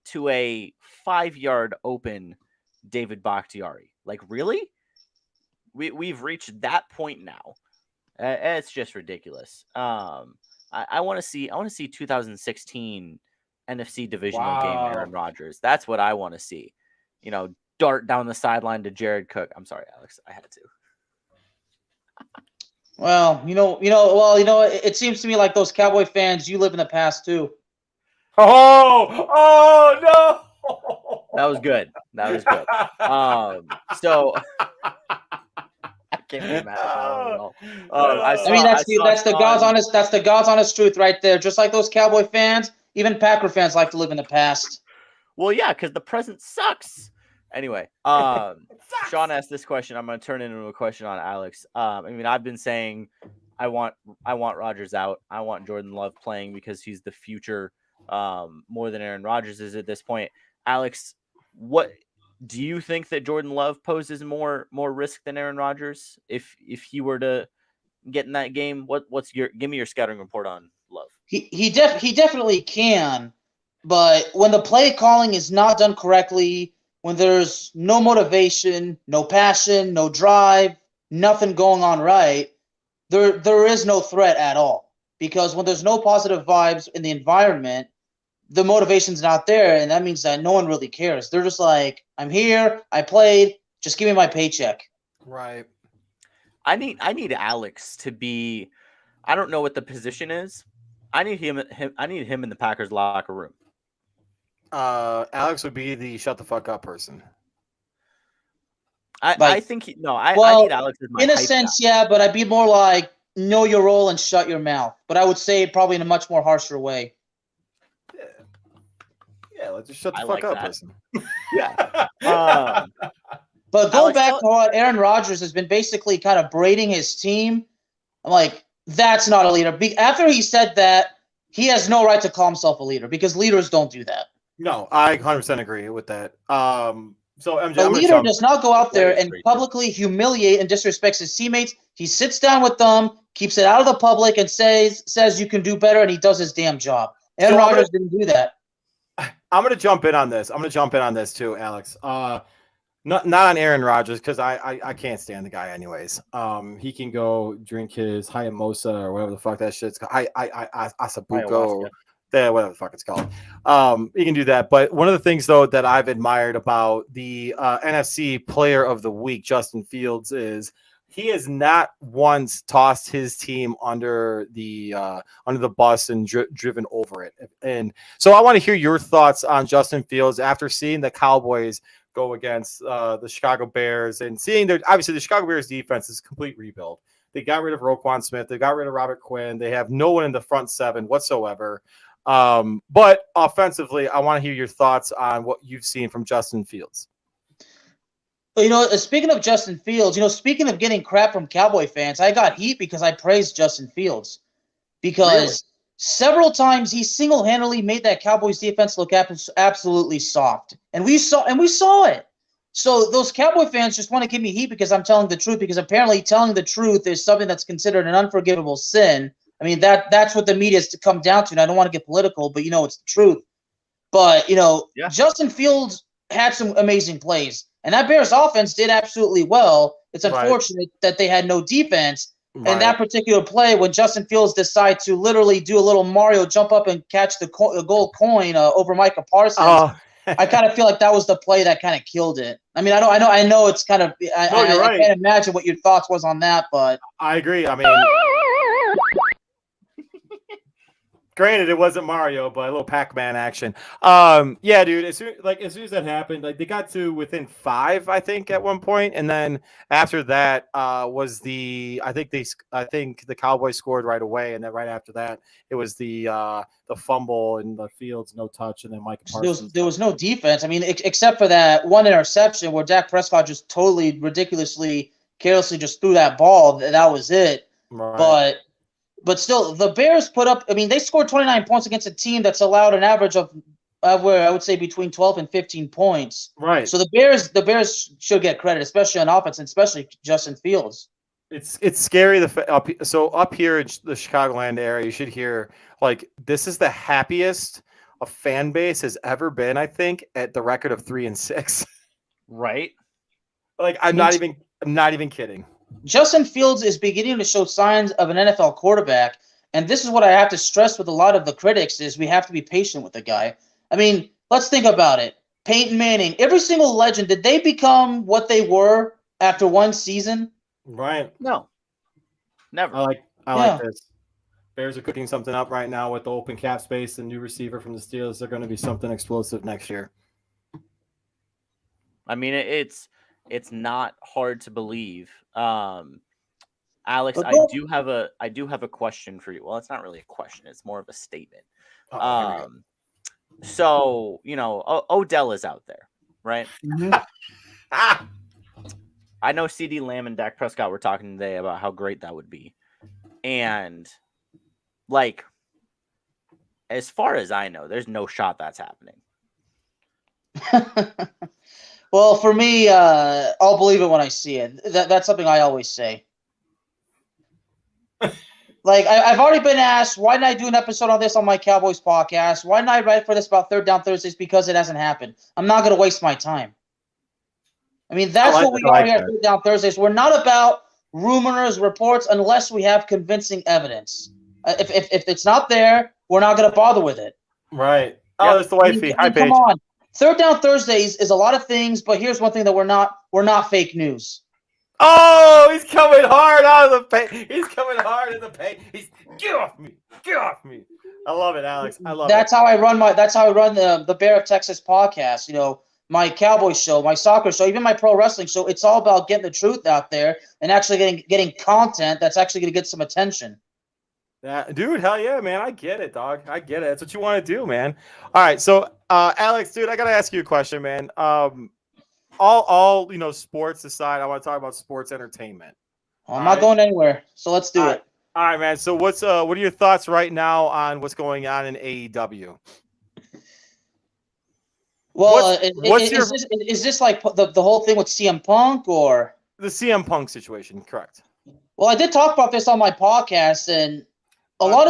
to a 5-yard open David Bakhtiari. Like, really? We've reached that point now. It's just ridiculous. I want to see 2016 NFC divisional game Aaron Rodgers. That's what I want to see. Dart down the sideline to Jared Cook. I'm sorry, Alex. I had to. Well, it seems to me like those Cowboy fans, you live in the past too. Oh no! That was good. So I can't be mad at that at all. That's the God's honest truth right there. Just like those Cowboy fans, even Packer fans like to live in the past. Well, yeah, because the present sucks. Anyway, Sean asked this question. I'm going to turn it into a question on Alex. I've been saying I want Rodgers out. I want Jordan Love playing because he's the future more than Aaron Rodgers is at this point. Alex, what do you think that Jordan Love poses more risk than Aaron Rodgers if he were to get in that game? Give me your scouting report on Love. He definitely can, but when the play calling is not done correctly, when there's no motivation, no passion, no drive, nothing going on right, there is no threat at all. Because when there's no positive vibes in the environment, the motivation's not there, and that means that no one really cares. They're just like, I'm here, I played, just give me my paycheck. Right. I need Alex to be, I don't know what the position is. I need him in the Packers locker room. Alex would be the shut the fuck up person. I need Alex as my in a sense, yeah, but I'd be more like know your role and shut your mouth. But I would say probably in a much more harsher way. Yeah, let's just shut the fuck up person. Yeah. But going back to what Aaron Rodgers has been basically kind of braiding his team, I'm like, that's not a leader. After he said that, he has no right to call himself a leader because leaders don't do that. No, I 100% agree with that. So MJ, a leader does not go out there and publicly humiliate and disrespects his teammates. He sits down with them, keeps it out of the public, and says you can do better, and he does his damn job. Aaron Rodgers didn't do that. I'm going to jump in on this. Too, Alex. Not on Aaron Rodgers because I can't stand the guy anyways. He can go drink his Hayamosa or whatever the fuck that shit's called. Asabuco. Whatever the fuck it's called. You can do that. But one of the things, though, that I've admired about the NFC Player of the Week, Justin Fields, is he has not once tossed his team under the bus and driven over it. And so I want to hear your thoughts on Justin Fields after seeing the Cowboys go against the Chicago Bears and seeing that obviously the Chicago Bears defense is a complete rebuild. They got rid of Roquan Smith. They got rid of Robert Quinn. They have no one in the front seven whatsoever. But offensively, I want to hear your thoughts on what you've seen from Justin Fields. Speaking of Justin Fields, speaking of getting crap from Cowboy fans, I got heat because I praised Justin Fields because several times he single-handedly made that Cowboys defense look absolutely soft, and we saw it. So those Cowboy fans just want to give me heat because I'm telling the truth, because apparently telling the truth is something that's considered an unforgivable sin. I mean, that's what the media has to come down to, and I don't want to get political, but it's the truth. But, Justin Fields had some amazing plays, and that Bears offense did absolutely well. It's unfortunate that they had no defense. Right. And that particular play, when Justin Fields decided to literally do a little Mario jump up and catch the gold coin over Micah Parsons, I kind of feel like that was the play that kind of killed it. I mean, I know it's kind of – I can't imagine what your thoughts was on that, but – I agree. I mean – granted, it wasn't Mario, but a little Pac-Man action. Yeah, dude. As soon as that happened, they got to within 5, I think, at one point, and then after that was I think the Cowboys scored right away, and then right after that, it was the fumble and the Fields no touch, and then Micah Parsons. There was no defense. I mean, except for that one interception where Dak Prescott just totally ridiculously carelessly just threw that ball. That was it. Right. But But still, the Bears put up. I mean, they scored 29 points against a team that's allowed an average of, where I would say between 12 and 15 points. Right. So the Bears should get credit, especially on offense, and especially Justin Fields. It's scary. Up here in the Chicagoland area, you should hear like this is the happiest a fan base has ever been. I think at the record of 3-6. Right. Like I'm not even kidding. Justin Fields is beginning to show signs of an NFL quarterback, and this is what I have to stress with a lot of the critics: is we have to be patient with the guy. I mean, let's think about it. Peyton Manning, every single legend, did they become what they were after one season? Right. No. Never. I like this. Bears are cooking something up right now with the open cap space and new receiver from the Steelers. They're going to be something explosive next year. I mean, it's not hard to believe. Alex, I do have a question for you. Well, it's not really a question; it's more of a statement. So Odell is out there, right? I know CD Lamb and Dak Prescott were talking today about how great that would be, and like, as far as I know, there's no shot that's happening. Well, for me, I'll believe it when I see it. That's something I always say. Like, I've already been asked, why didn't I do an episode on this on my Cowboys podcast? Why didn't I write for this about Third Down Thursdays? Because it hasn't happened. I'm not going to waste my time. I mean, that's what we are here at Third Down Thursdays. We're not about rumors, reports, unless we have convincing evidence. If it's not there, we're not going to bother with it. Right. Oh, that's the wifey. Hi, Paige. Come on. Third Down Thursdays is a lot of things, but here's one thing that we're not fake news. Oh, he's coming hard out of the paint. He's coming hard in the paint. Get off me. Get off me. I love it, Alex. I love it. That's how I run the Bear of Texas podcast. You know, my Cowboys show, my soccer show, even my pro wrestling show. It's all about getting the truth out there and actually getting content that's actually going to get some attention. Dude, hell yeah, man. I get it, dog. I get it. That's what you want to do, man. All right, so Alex, dude, I gotta ask you a question, man. All sports aside, I want to talk about sports entertainment. Well, I'm not going anywhere, so let's do it. All right, man. So what are your thoughts right now on what's going on in AEW? Well, is this like the whole thing with CM Punk or the CM Punk situation? Correct. Well, I did talk about this on my podcast, and a lot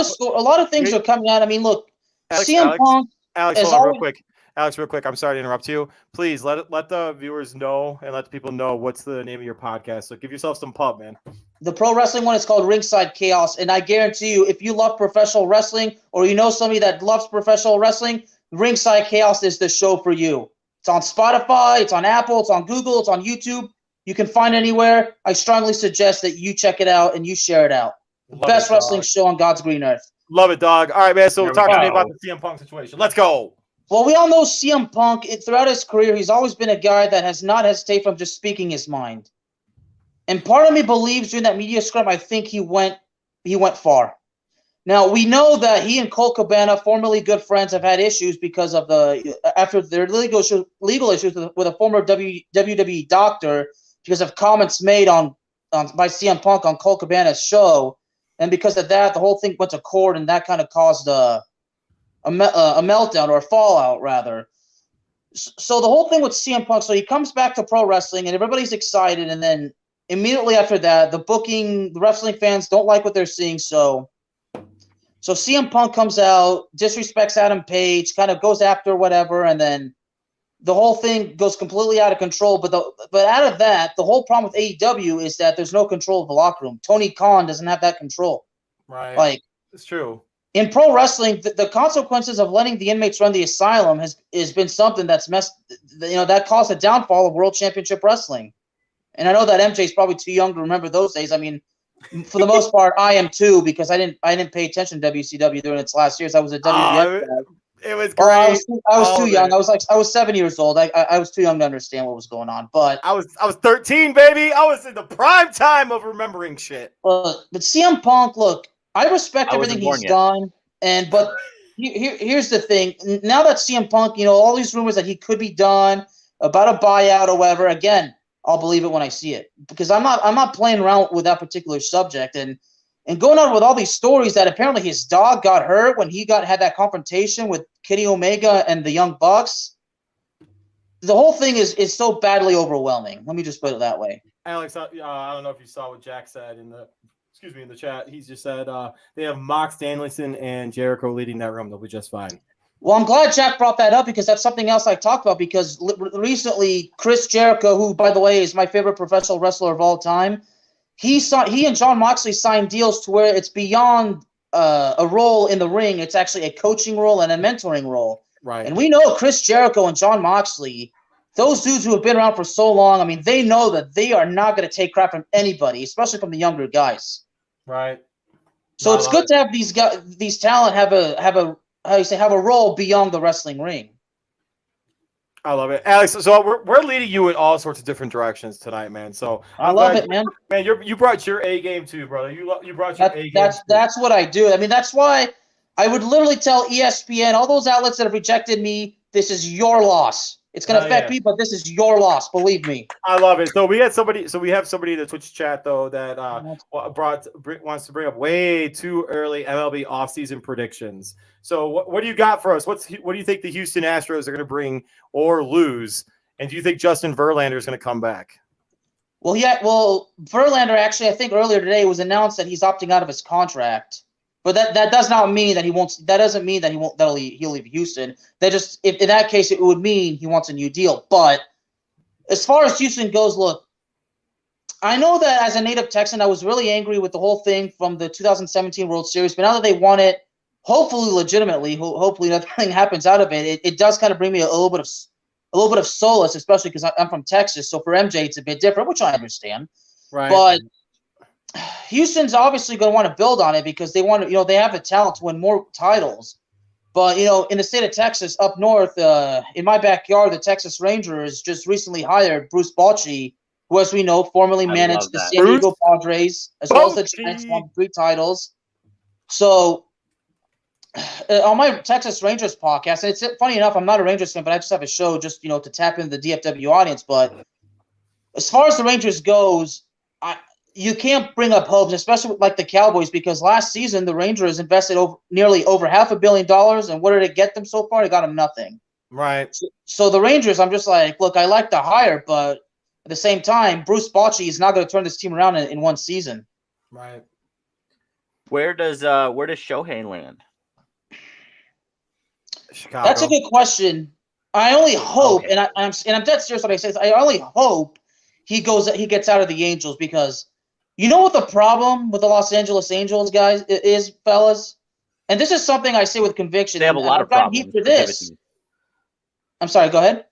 of things are coming out. I mean, look, CM Punk. Alex, hold on real quick. Alex, real quick. I'm sorry to interrupt you. Please let the viewers know and let the people know what's the name of your podcast. So give yourself some pub, man. The pro wrestling one is called Ringside Chaos, and I guarantee you, if you love professional wrestling or you know somebody that loves professional wrestling, Ringside Chaos is the show for you. It's on Spotify, it's on Apple, it's on Google, it's on YouTube. You can find it anywhere. I strongly suggest that you check it out and you share it out. Best wrestling show on God's green earth. Love it, dog. All right, man. So talk to me about the CM Punk situation. Let's go. Well, we all know CM Punk. Throughout his career, he's always been a guy that has not hesitated from just speaking his mind. And part of me believes during that media scrum, I think he went far. Now, we know that he and Colt Cabana, formerly good friends, have had issues because of after their legal issues with a former WWE doctor because of comments made by CM Punk on Colt Cabana's show. And because of that, the whole thing went to court, and that kind of caused a meltdown or a fallout, rather. So the whole thing with CM Punk, so he comes back to pro wrestling, and everybody's excited, and then immediately after that, the wrestling fans don't like what they're seeing, so CM Punk comes out, disrespects Adam Page, kind of goes after whatever, and then the whole thing goes completely out of control. But out of that, the whole problem with AEW is that there's no control of the locker room. Tony Khan doesn't have that control. Right. Like, it's true. In pro wrestling, the consequences of letting the inmates run the asylum has been something that's that caused the downfall of World Championship Wrestling. And I know that MJ is probably too young to remember those days. I mean, for the most part, I am too, because I didn't pay attention to WCW during its last years. I was a WWF guy. It was great. I was too young. I was 7 years old. I was too young to understand what was going on. But I was 13, baby. I was in the prime time of remembering shit. But CM Punk, look, I respect everything he's done, but here's the thing. Now that CM Punk, all these rumors that he could be done about a buyout or whatever, again, I'll believe it when I see it, because I'm not playing around with that particular subject. And and going on with all these stories that apparently his dog got hurt when he had that confrontation with Kenny Omega and the Young Bucks. The whole thing is so badly overwhelming. Let me just put it that way. Alex, I don't know if you saw what Jack said in the chat. He's just said they have Mox Danielson and Jericho leading that room. They'll be just fine. Well, I'm glad Jack brought that up because that's something else I talked about. Because recently, Chris Jericho, who by the way is my favorite professional wrestler of all time, he and Jon Moxley signed deals to where it's beyond a role in the ring. It's actually a coaching role and a mentoring role. Right. And we know Chris Jericho and Jon Moxley, those dudes who have been around for so long. I mean, they know that they are not going to take crap from anybody, especially from the younger guys. Right. So it's good to have these talent have a role beyond the wrestling ring. I love it, Alex. So we're leading you in all sorts of different directions tonight, man. So I love it, man. Man, you brought your A game too, brother. You brought your A game. That's what I do. I mean, that's why I would literally tell ESPN, all those outlets that have rejected me, this is your loss. It's going to affect me, but this is your loss. Believe me. I love it. So we have somebody in the Twitch chat though that wants to bring up way too early MLB offseason predictions. So what do you got for us? What do you think the Houston Astros are going to bring or lose? And do you think Justin Verlander is going to come back? Well, Verlander actually, I think earlier today it was announced that he's opting out of his contract. But that does not mean that he won't. That doesn't mean that he'll leave Houston. If in that case it would mean he wants a new deal. But as far as Houston goes, look, I know that as a native Texan, I was really angry with the whole thing from the 2017 World Series. But now that they won it, hopefully legitimately, hopefully nothing happens out of it. It does kind of bring me a little bit of solace, especially because I'm from Texas. So for MJ, it's a bit different, which I understand. Right. But Houston's obviously going to want to build on it because they want to, they have the talent to win more titles. But, in the state of Texas, up north, in my backyard, the Texas Rangers just recently hired Bruce Bochy, who, as we know, formerly managed the San Diego Padres, as well as the Giants, won 3 titles. So, on my Texas Rangers podcast, and it's funny enough, I'm not a Rangers fan, but I just have a show just, to tap into the DFW audience. But as far as the Rangers goes, you can't bring up hopes, especially with like the Cowboys, because last season the Rangers invested nearly over $500 million, and what did it get them so far? It got them nothing. Right. So the Rangers, I'm just like, look, I like the hire, but at the same time, Bruce Bochy is not going to turn this team around in one season. Right. Where does Shohei land? Chicago. That's a good question. I only hope, and I'm dead serious when I say this. I only hope he gets out of the Angels, because you know what the problem with the Los Angeles Angels guys is, fellas? And this is something I say with conviction. They have a lot of problems. For this. I'm sorry, go ahead.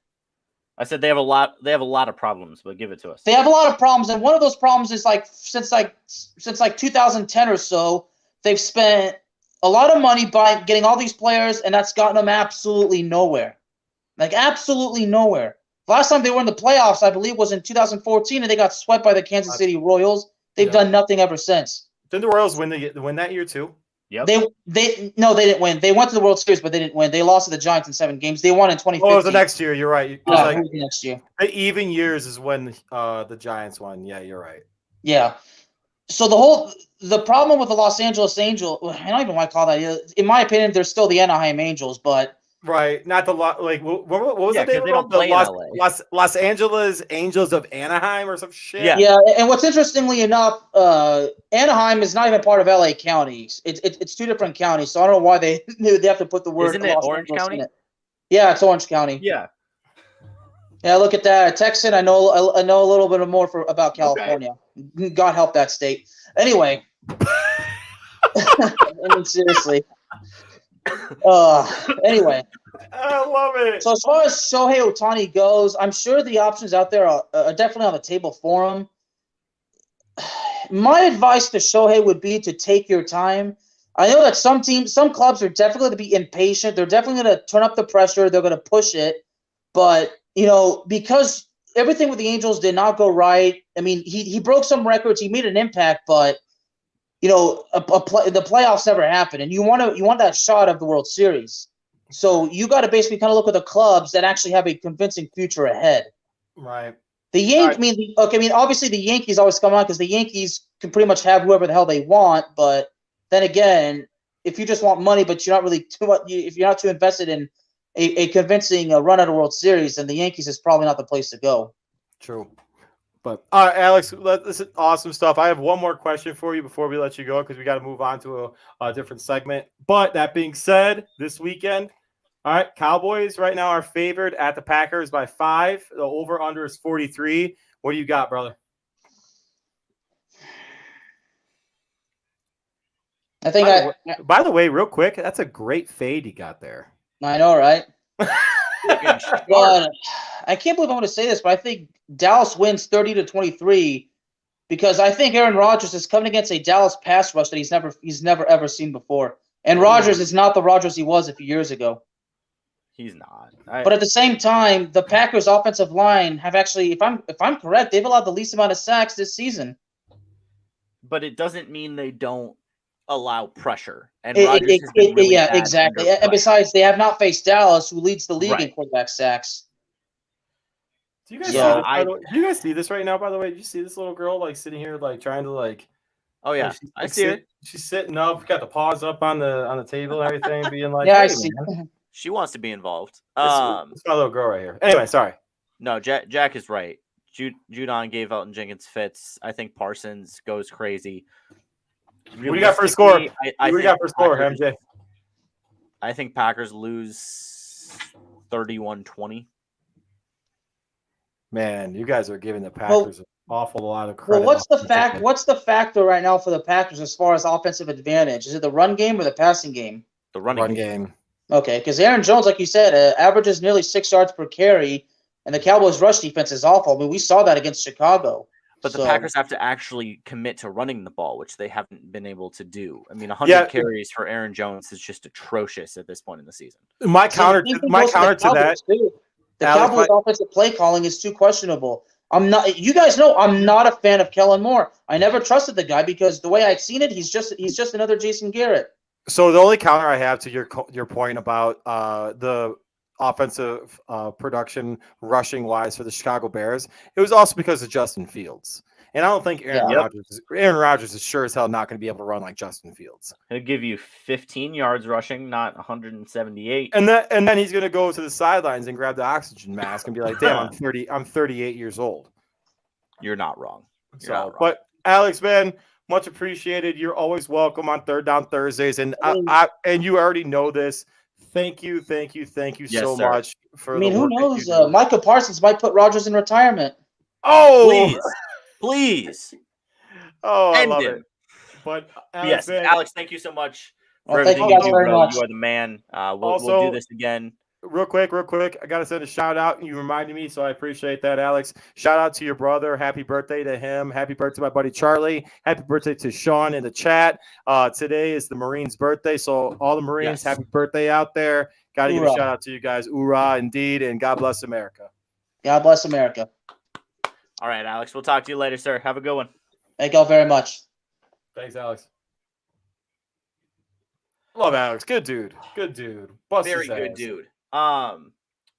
I said they have a lot of problems, but give it to us. They have a lot of problems, and one of those problems is since 2010 or so, they've spent a lot of money getting all these players, and that's gotten them absolutely nowhere. Like absolutely nowhere. Last time they were in the playoffs, I believe, was in 2014, and they got swept by the Kansas City Royals. They've done nothing ever since. Didn't the Royals win that year too? Yep. They didn't win. They went to the World Series, but they didn't win. They lost to the Giants in 7 games. They won in 2015. Oh, it was the next year. You're right. Next year. The even years is when the Giants won. Yeah, you're right. Yeah. So the problem with the Los Angeles Angels, I don't even want to call that. In my opinion, they're still the Anaheim Angels, but. Right, not the what was the name? They don't play in Los Angeles Angels of Anaheim or some shit. Yeah. And what's interestingly enough, Anaheim is not even part of LA County. It's 2 different counties, so I don't know why they have to put the word. Isn't it Orange County? Yeah, it's Orange County. Yeah. Yeah, look at that. Texan, I know a little bit more about California. Okay. God help that state. Anyway, I mean, seriously. Anyway, I love it. So as far as Shohei Ohtani goes, I'm sure the options out there are definitely on the table for him. My advice to Shohei would be to take your time. I know that some clubs are definitely going to be impatient. They're definitely going to turn up the pressure. They're going to push it. But, because everything with the Angels did not go right. I mean, he broke some records. He made an impact, but the playoffs never happened, and you want that shot of the World Series. So you got to basically kind of look at the clubs that actually have a convincing future ahead. Right. The Yankees. Obviously the Yankees always come on because the Yankees can pretty much have whoever the hell they want. But then again, if you just want money, but you're not really if you're not too invested in a convincing run at a World Series, then the Yankees is probably not the place to go. True. But Alex, this is awesome stuff. I have one more question for you before we let you go because we got to move on to a different segment. But that being said, this weekend, all right, Cowboys right now are favored at the Packers by 5. The over-under is 43. What do you got, brother? I think by the way, real quick, that's a great fade you got there. I know, right? But I can't believe I'm going to say this, but I think Dallas wins 30-23 because I think Aaron Rodgers is coming against a Dallas pass rush that he's never ever seen before. And Rodgers is not the Rodgers he was a few years ago. He's not. But at the same time, the Packers' offensive line have actually, if I'm correct, they've allowed the least amount of sacks this season. But it doesn't mean they don't allow pressure. And Rodgers has been really bad exactly. under And besides, they have not faced Dallas, who leads the league in quarterback sacks. Do you guys see this, do you guys see this right now? By the way, do you see this little girl like sitting here like trying to like? Oh yeah, I see it. She's sitting up, got the paws up on the table and everything, being like, yeah, hey, I see. She wants to be involved. It's my little girl right here. Anyway, sorry. No, Jack is right. Judon gave Elton Jenkins fits. I think Parsons goes crazy. What do you got for a score? What do you got for a score, MJ? I think Packers lose 31-20. Man, you guys are giving the Packers an awful lot of credit. Well, what's the factor right now for the Packers as far as offensive advantage? Is it the run game or the passing game? The run game. Okay, because Aaron Jones, like you said, averages nearly 6 yards per carry, and the Cowboys' rush defense is awful. I mean, we saw that against Chicago. But the Packers have to actually commit to running the ball, which they haven't been able to do. I mean, 100 carries for Aaron Jones is just atrocious at this point in the season. My counter to that, the Cowboys' offensive play calling is too questionable. You guys know I'm not a fan of Kellen Moore. I never trusted the guy because the way I'd seen it, he's just another Jason Garrett. So the only counter I have to your point about the offensive production rushing wise for the Chicago Bears, it was also because of Justin Fields. And I don't think Aaron Rodgers is sure as hell not going to be able to run like Justin Fields. He'll give you 15 yards rushing, not 178. And then he's going to go to the sidelines and grab the oxygen mask and be like, "Damn, I'm 38 years old." You're not wrong. But Alex, man, much appreciated. You're always welcome on Third Down Thursdays, and and you already know this. Thank you so much for. I mean, who knows? Micah Parsons might put Rodgers in retirement. Oh, please. Oh, I love it. But Alex, Alex, thank you so much for everything you do, bro. You are the man. We'll do this again. Real quick. I got to send a shout out. You reminded me, so I appreciate that, Alex. Shout out to your brother. Happy birthday to him. Happy birthday to my buddy Charlie. Happy birthday to Sean in the chat. Today is the Marines' birthday, so all the Marines, happy birthday out there. Got to give a shout out to you guys. Hoorah, indeed, and God bless America. God bless America. All right, Alex. We'll talk to you later, sir. Have a good one. Thank y'all very much. Thanks, Alex. Love Alex. Good dude. Very good dude.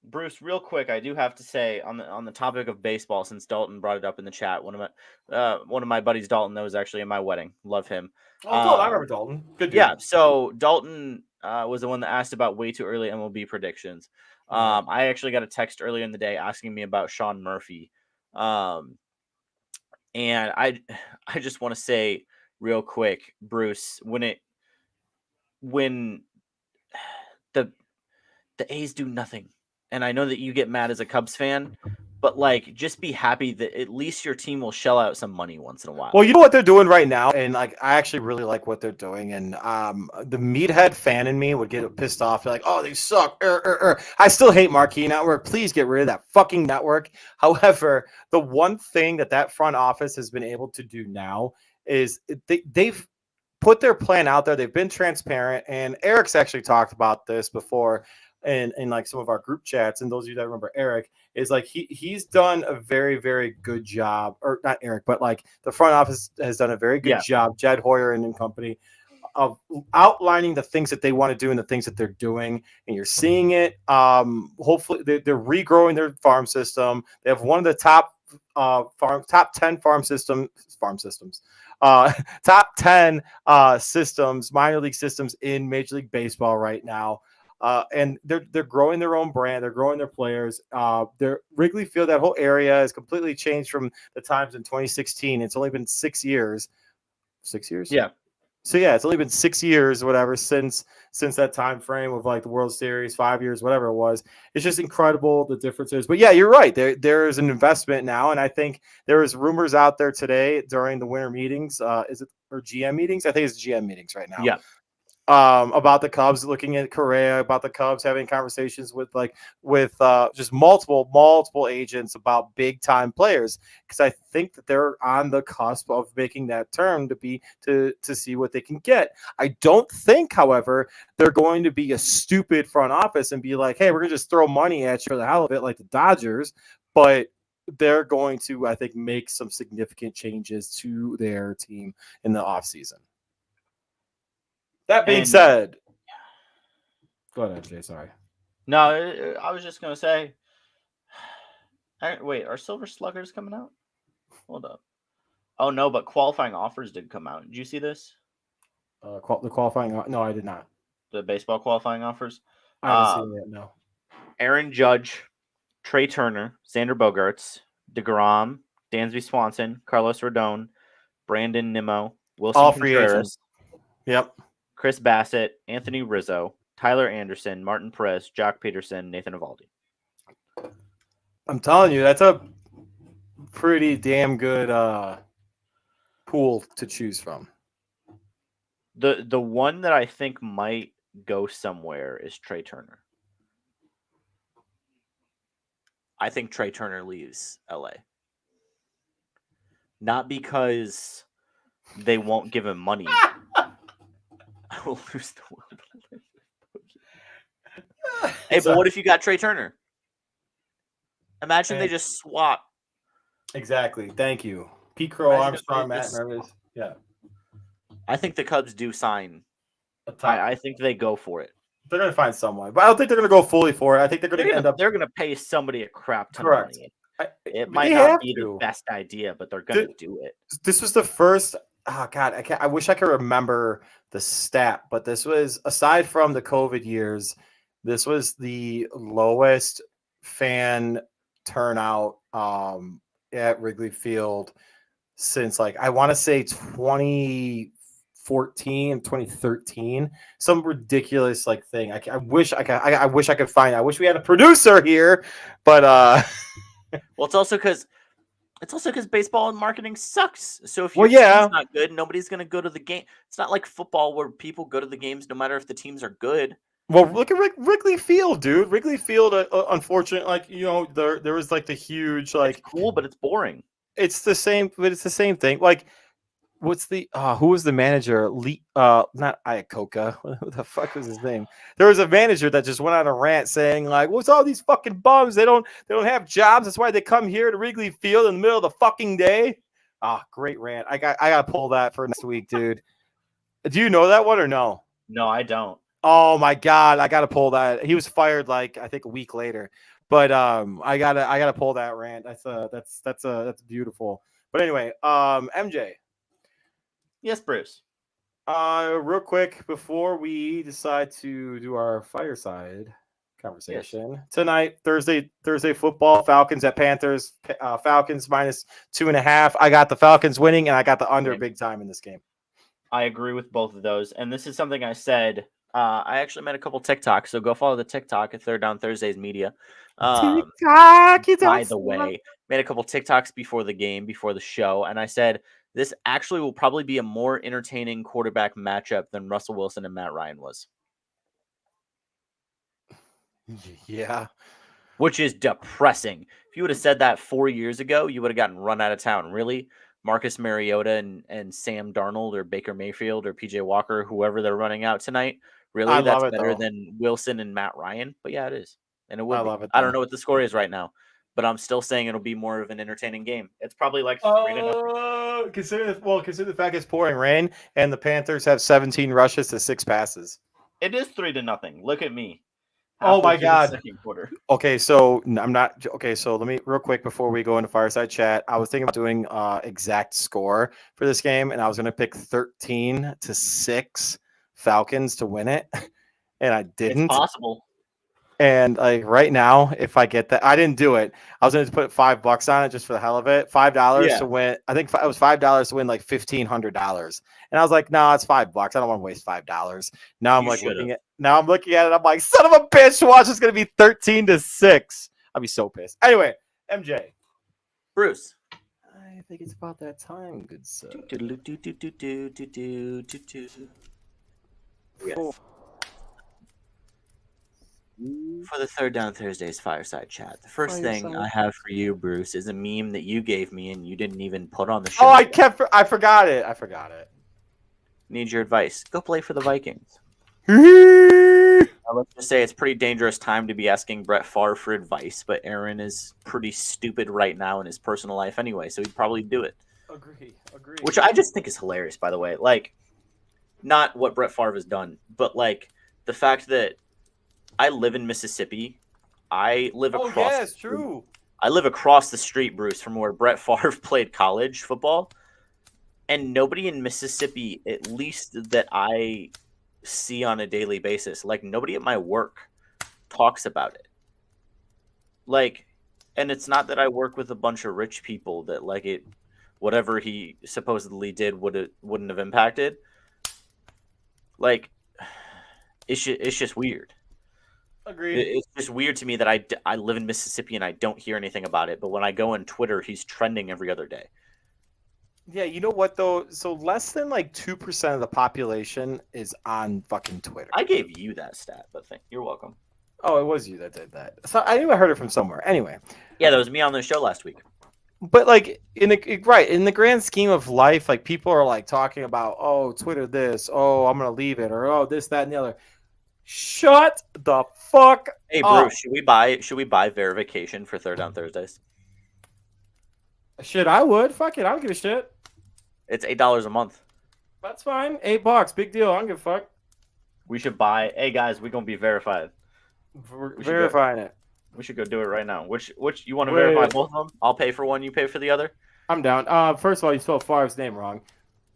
Bruce, real quick, I do have to say on the topic of baseball, since Dalton brought it up in the chat, one of my buddies, Dalton, that was actually in my wedding. Love him. I remember Dalton. Good dude. Yeah. So Dalton was the one that asked about way too early MLB predictions. I actually got a text earlier in the day asking me about Sean Murphy. And I just want to say real quick, Bruce, when the A's do nothing, and I know that you get mad as a Cubs fan, but like, just be happy that at least your team will shell out some money once in a while. Well, you know what they're doing right now, and like, I actually really like what they're doing. And the meathead fan in me would get pissed off, like, "Oh, they suck." I still hate Marquee Network. Please get rid of that fucking network. However, the one thing that front office has been able to do now is they've put their plan out there. They've been transparent, and Eric's actually talked about this before. And in like some of our group chats, and those of you that remember Eric, is like he's done a very, very good job, or not Eric, but like the front office has done a very good job, Jed Hoyer and company, of outlining the things that they want to do and the things that they're doing, and you're seeing it. Hopefully they're regrowing their farm system. They have one of the top 10 farm systems top 10 systems, minor league systems in Major League Baseball right now. And they're growing their own brand. They're growing their players. Their Wrigley Field, that whole area has completely changed from the times in 2016. It's only been 6 years. 6 years? Yeah. So yeah, it's only been 6 years, whatever, since that time frame of like the World Series, 5 years, whatever it was. It's just incredible the differences. But yeah, you're right. There is an investment now, and I think there is rumors out there today during the winter meetings. Is it or GM meetings? I think it's GM meetings right now. Yeah. About the Cubs, looking at Correa, about the Cubs having conversations with just multiple agents about big time players, because I think that they're on the cusp of making that turn to see what they can get. I don't think, however, they're going to be a stupid front office and be like, hey, we're gonna just throw money at you for the hell of it, like the Dodgers, but they're going to, I think, make some significant changes to their team in the offseason. That being said, go ahead, Jay. Sorry. No, I was just gonna say. Wait, are Silver Sluggers coming out? Hold up. Oh no, but qualifying offers did come out. Did you see this? The qualifying? No, I did not. The baseball qualifying offers. I haven't seen it. No. Aaron Judge, Trey Turner, Xander Bogaerts, DeGrom, Dansby Swanson, Carlos Rodon, Brandon Nimmo, Wilson All free Contreras, agents. Yep. Chris Bassett, Anthony Rizzo, Tyler Anderson, Martin Perez, Jock Peterson, Nathan Eovaldi. I'm telling you, that's a pretty damn good pool to choose from. The one that I think might go somewhere is Trey Turner. I think Trey Turner leaves LA. Not because they won't give him money. I will lose the will. Hey, but what if you got Trey Turner? Imagine they just swap. Exactly. Thank you. Pete Crow, Armstrong, Matt Mervis. Yeah. I think the Cubs do sign. I think they go for it. They're going to find someone, but I don't think they're going to go fully for it. I think they're going to end up. They're going to pay somebody a crap ton Correct. of money. It might not be the best idea, but they're going to do it. This was the first. Oh God, I wish I could remember the stat, but this was, aside from the COVID years, this was the lowest fan turnout at Wrigley Field since, like, I want to say 2014, 2013, some ridiculous like thing. I wish I could find. I wish we had a producer here, but well, it's also because baseball and marketing sucks. So if your team's yeah, not good, nobody's going to go to the game. It's not like football where people go to the games no matter if the teams are good. Well, look at Wrigley Field, dude. Wrigley Field, unfortunately, like, you know, there was like the huge, like, it's cool, but it's boring. It's the same, but it's the same thing. Like, what's the who was the manager? Not Iacocca. What the fuck was his name? There was a manager that just went on a rant saying, like, what's all these fucking bums? They don't have jobs. That's why they come here to Wrigley Field in the middle of the fucking day. Great rant. I got to pull that for next week, dude. Do you know that one or no? No, I don't. Oh my God, I got to pull that. He was fired like I think a week later. But I gotta pull that rant. That's beautiful. But anyway, MJ. Yes, Bruce. Real quick before we decide to do our fireside conversation tonight, Thursday football, Falcons at Panthers. Falcons -2.5. I got the Falcons winning, and I got the under big time in this game. I agree with both of those, and this is something I said. I actually made a couple TikToks, so go follow the TikTok at Third Down Thursdays Media. TikTok, by the way, made a couple TikToks before the game, before the show, and I said this actually will probably be a more entertaining quarterback matchup than Russell Wilson and Matt Ryan was. Yeah. Which is depressing. If you would have said that 4 years ago, you would have gotten run out of town. Really? Marcus Mariota and Sam Darnold or Baker Mayfield or PJ Walker, whoever they're running out tonight. Really? That's better than Wilson and Matt Ryan? But yeah, it is. And it would be. I don't know what the score is right now, but I'm still saying it'll be more of an entertaining game. It's probably like 3-0. Consider the fact it's pouring rain and the Panthers have 17 rushes to 6 passes. It is 3-0. Look at me. Oh my halfway through the God. second quarter. Okay, so I'm not okay. So let me real quick before we go into fireside chat. I was thinking about doing exact score for this game, and I was going to pick 13-6 Falcons to win it, and I It's didn't. possible. And like right now, if I get that, I didn't do it. I was going to put $5 on it just for the hell of it. $5 Yeah. to win. I think it was $5 to win like $1,500. And I was like, no, it's $5. I don't want to waste $5. Now I'm You like should've. looking at it. I'm like, son of a bitch! Watch, it's going to be 13-6. I'll be so pissed. Anyway, MJ. Bruce. I think it's about that time, good sir. Yes. For the Third Down Thursdays fireside chat, the first thing I have for you, Bruce, is a meme that you gave me and you didn't even put on the show. Oh, I yet. forgot it. I forgot it. Need your advice. Go play for the Vikings. Aaron Now, let's just say it's a pretty dangerous time to be asking Brett Favre for advice, but Aaron is pretty stupid right now in his personal life anyway, so he'd probably do it. Agree. Which I just think is hilarious, by the way. Like, not what Brett Favre has done, but like the fact that I live in Mississippi. I live Oh, across. yeah, it's true. I live across the street, Bruce, from where Brett Favre played college football, and nobody in Mississippi, at least that I see on a daily basis, like nobody at my work talks about it. Like, and it's not that I work with a bunch of rich people that like it, whatever he supposedly did wouldn't have impacted. Like, it's just weird. Agreed. It's just weird to me that I live in Mississippi and I don't hear anything about it. But when I go on Twitter, he's trending every other day. Yeah, you know what though? So less than like 2% of the population is on fucking Twitter. I gave you that stat, but you're welcome. Oh, it was you that did that. So I knew I heard it from somewhere. Anyway, Yeah, that was me on the show last week. but like in the grand scheme of life, like people are like talking about, oh, Twitter this, oh, I'm gonna leave it, or oh, this, that, and the other. Shut the fuck Hey, up. Bruce, should we buy verification for Third Down Thursdays? Shit, I would. Fuck it, I don't give a shit. It's $8 a month. That's fine. $8, big deal. I don't give a fuck. We should buy. Hey guys, we're gonna be verified. We're We should verifying it. We should go do it right now. Which you want to Wait. verify both of them? I'll pay for one. You pay for the other. I'm down. First of all, you spelled Favre's name wrong.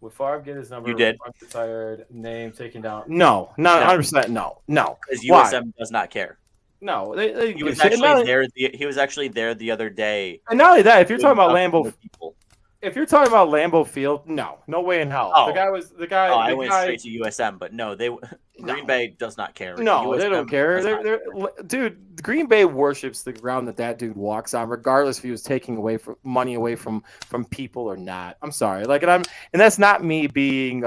Would Favre get his number? You did. Retired, name taken down. No, not 100%. No. Because Why? USM does not care. No. He was actually there. He was actually there the other day. And not only that, if you're talking about talking Lambeau, to people. if you're talking about Lambeau Field, no way in hell. Oh. The guy. Oh, I the went guy, straight to USM, but no, Green Bay does not care. No, they don't USM care. does not care. Dude, Green Bay worships the ground that dude walks on, regardless if he was taking money away from people or not. I'm sorry, and that's not me being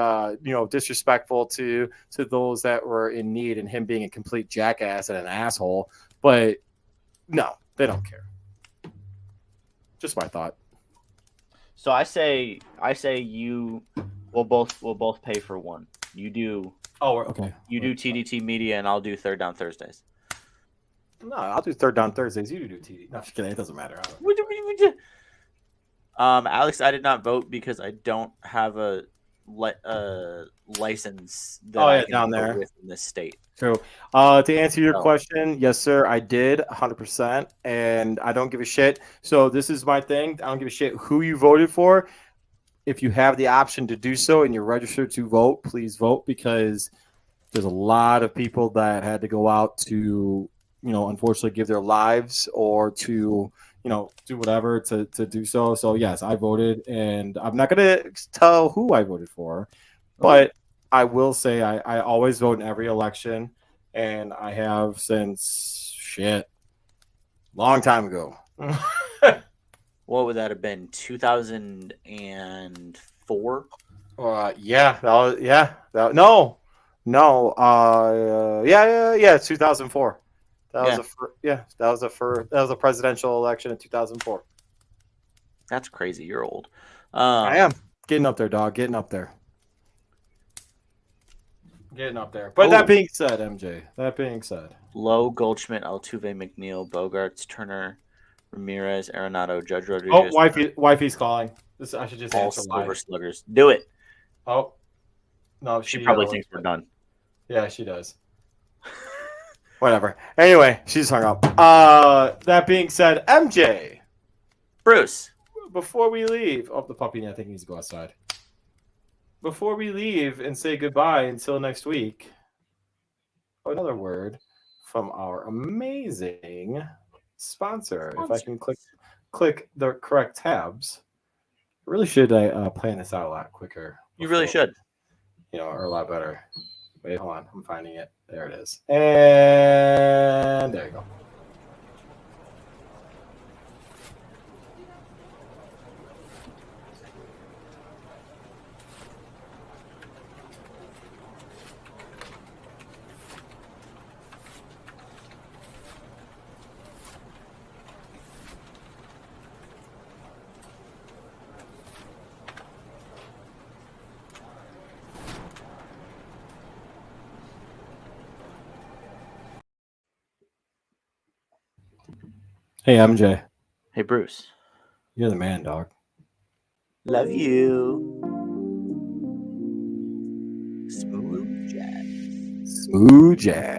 disrespectful to those that were in need and him being a complete jackass and an asshole. But no, they don't care. Just my thought. So I say you will both pay for one. You do. Oh, okay. You do TDT Media, and I'll do Third Down Thursdays. No, I'll do Third Down Thursdays. You do TD. No, just kidding. It doesn't matter. Alex, I did not vote because I don't have a license that I can down vote there with in this state. True. To answer your No. question, yes, sir, I did 100%, and I don't give a shit. So this is my thing. I don't give a shit who you voted for. If you have the option to do so and you're registered to vote, please vote, because there's a lot of people that had to go out to, unfortunately give their lives or to, do whatever to do so. So yes, I voted, and I'm not going to tell who I voted for, but I will say I always vote in every election, and I have since long time ago. What would that have been? 2004? Yeah. No. 2004. That was a presidential election in 2004. That's crazy. You're old. I am getting up there, dog. Getting up there. But that being said, MJ. Lowe, Goldschmidt, Altuve, McNeil, Bogarts, Turner, Ramirez, Arenado, Judge Rodriguez. Oh, wifey's calling. I should just all answer Silver live. Sluggers. Do it. Oh, no, She probably thinks we're done. Yeah, she does. Whatever. Anyway, she's hung up. That being said, MJ, Bruce. before we leave, the puppy I think needs to go outside. Before we leave and say goodbye until next week, another word from our amazing sponsor. If I can click the correct tabs. I really should plan this out a lot quicker. You really should. Or a lot better. Wait, hold on. I'm finding it. There it is. And there you go. Hey, MJ. Hey, Bruce. You're the man, dog. Love you. Smooth jazz. Smooth jazz.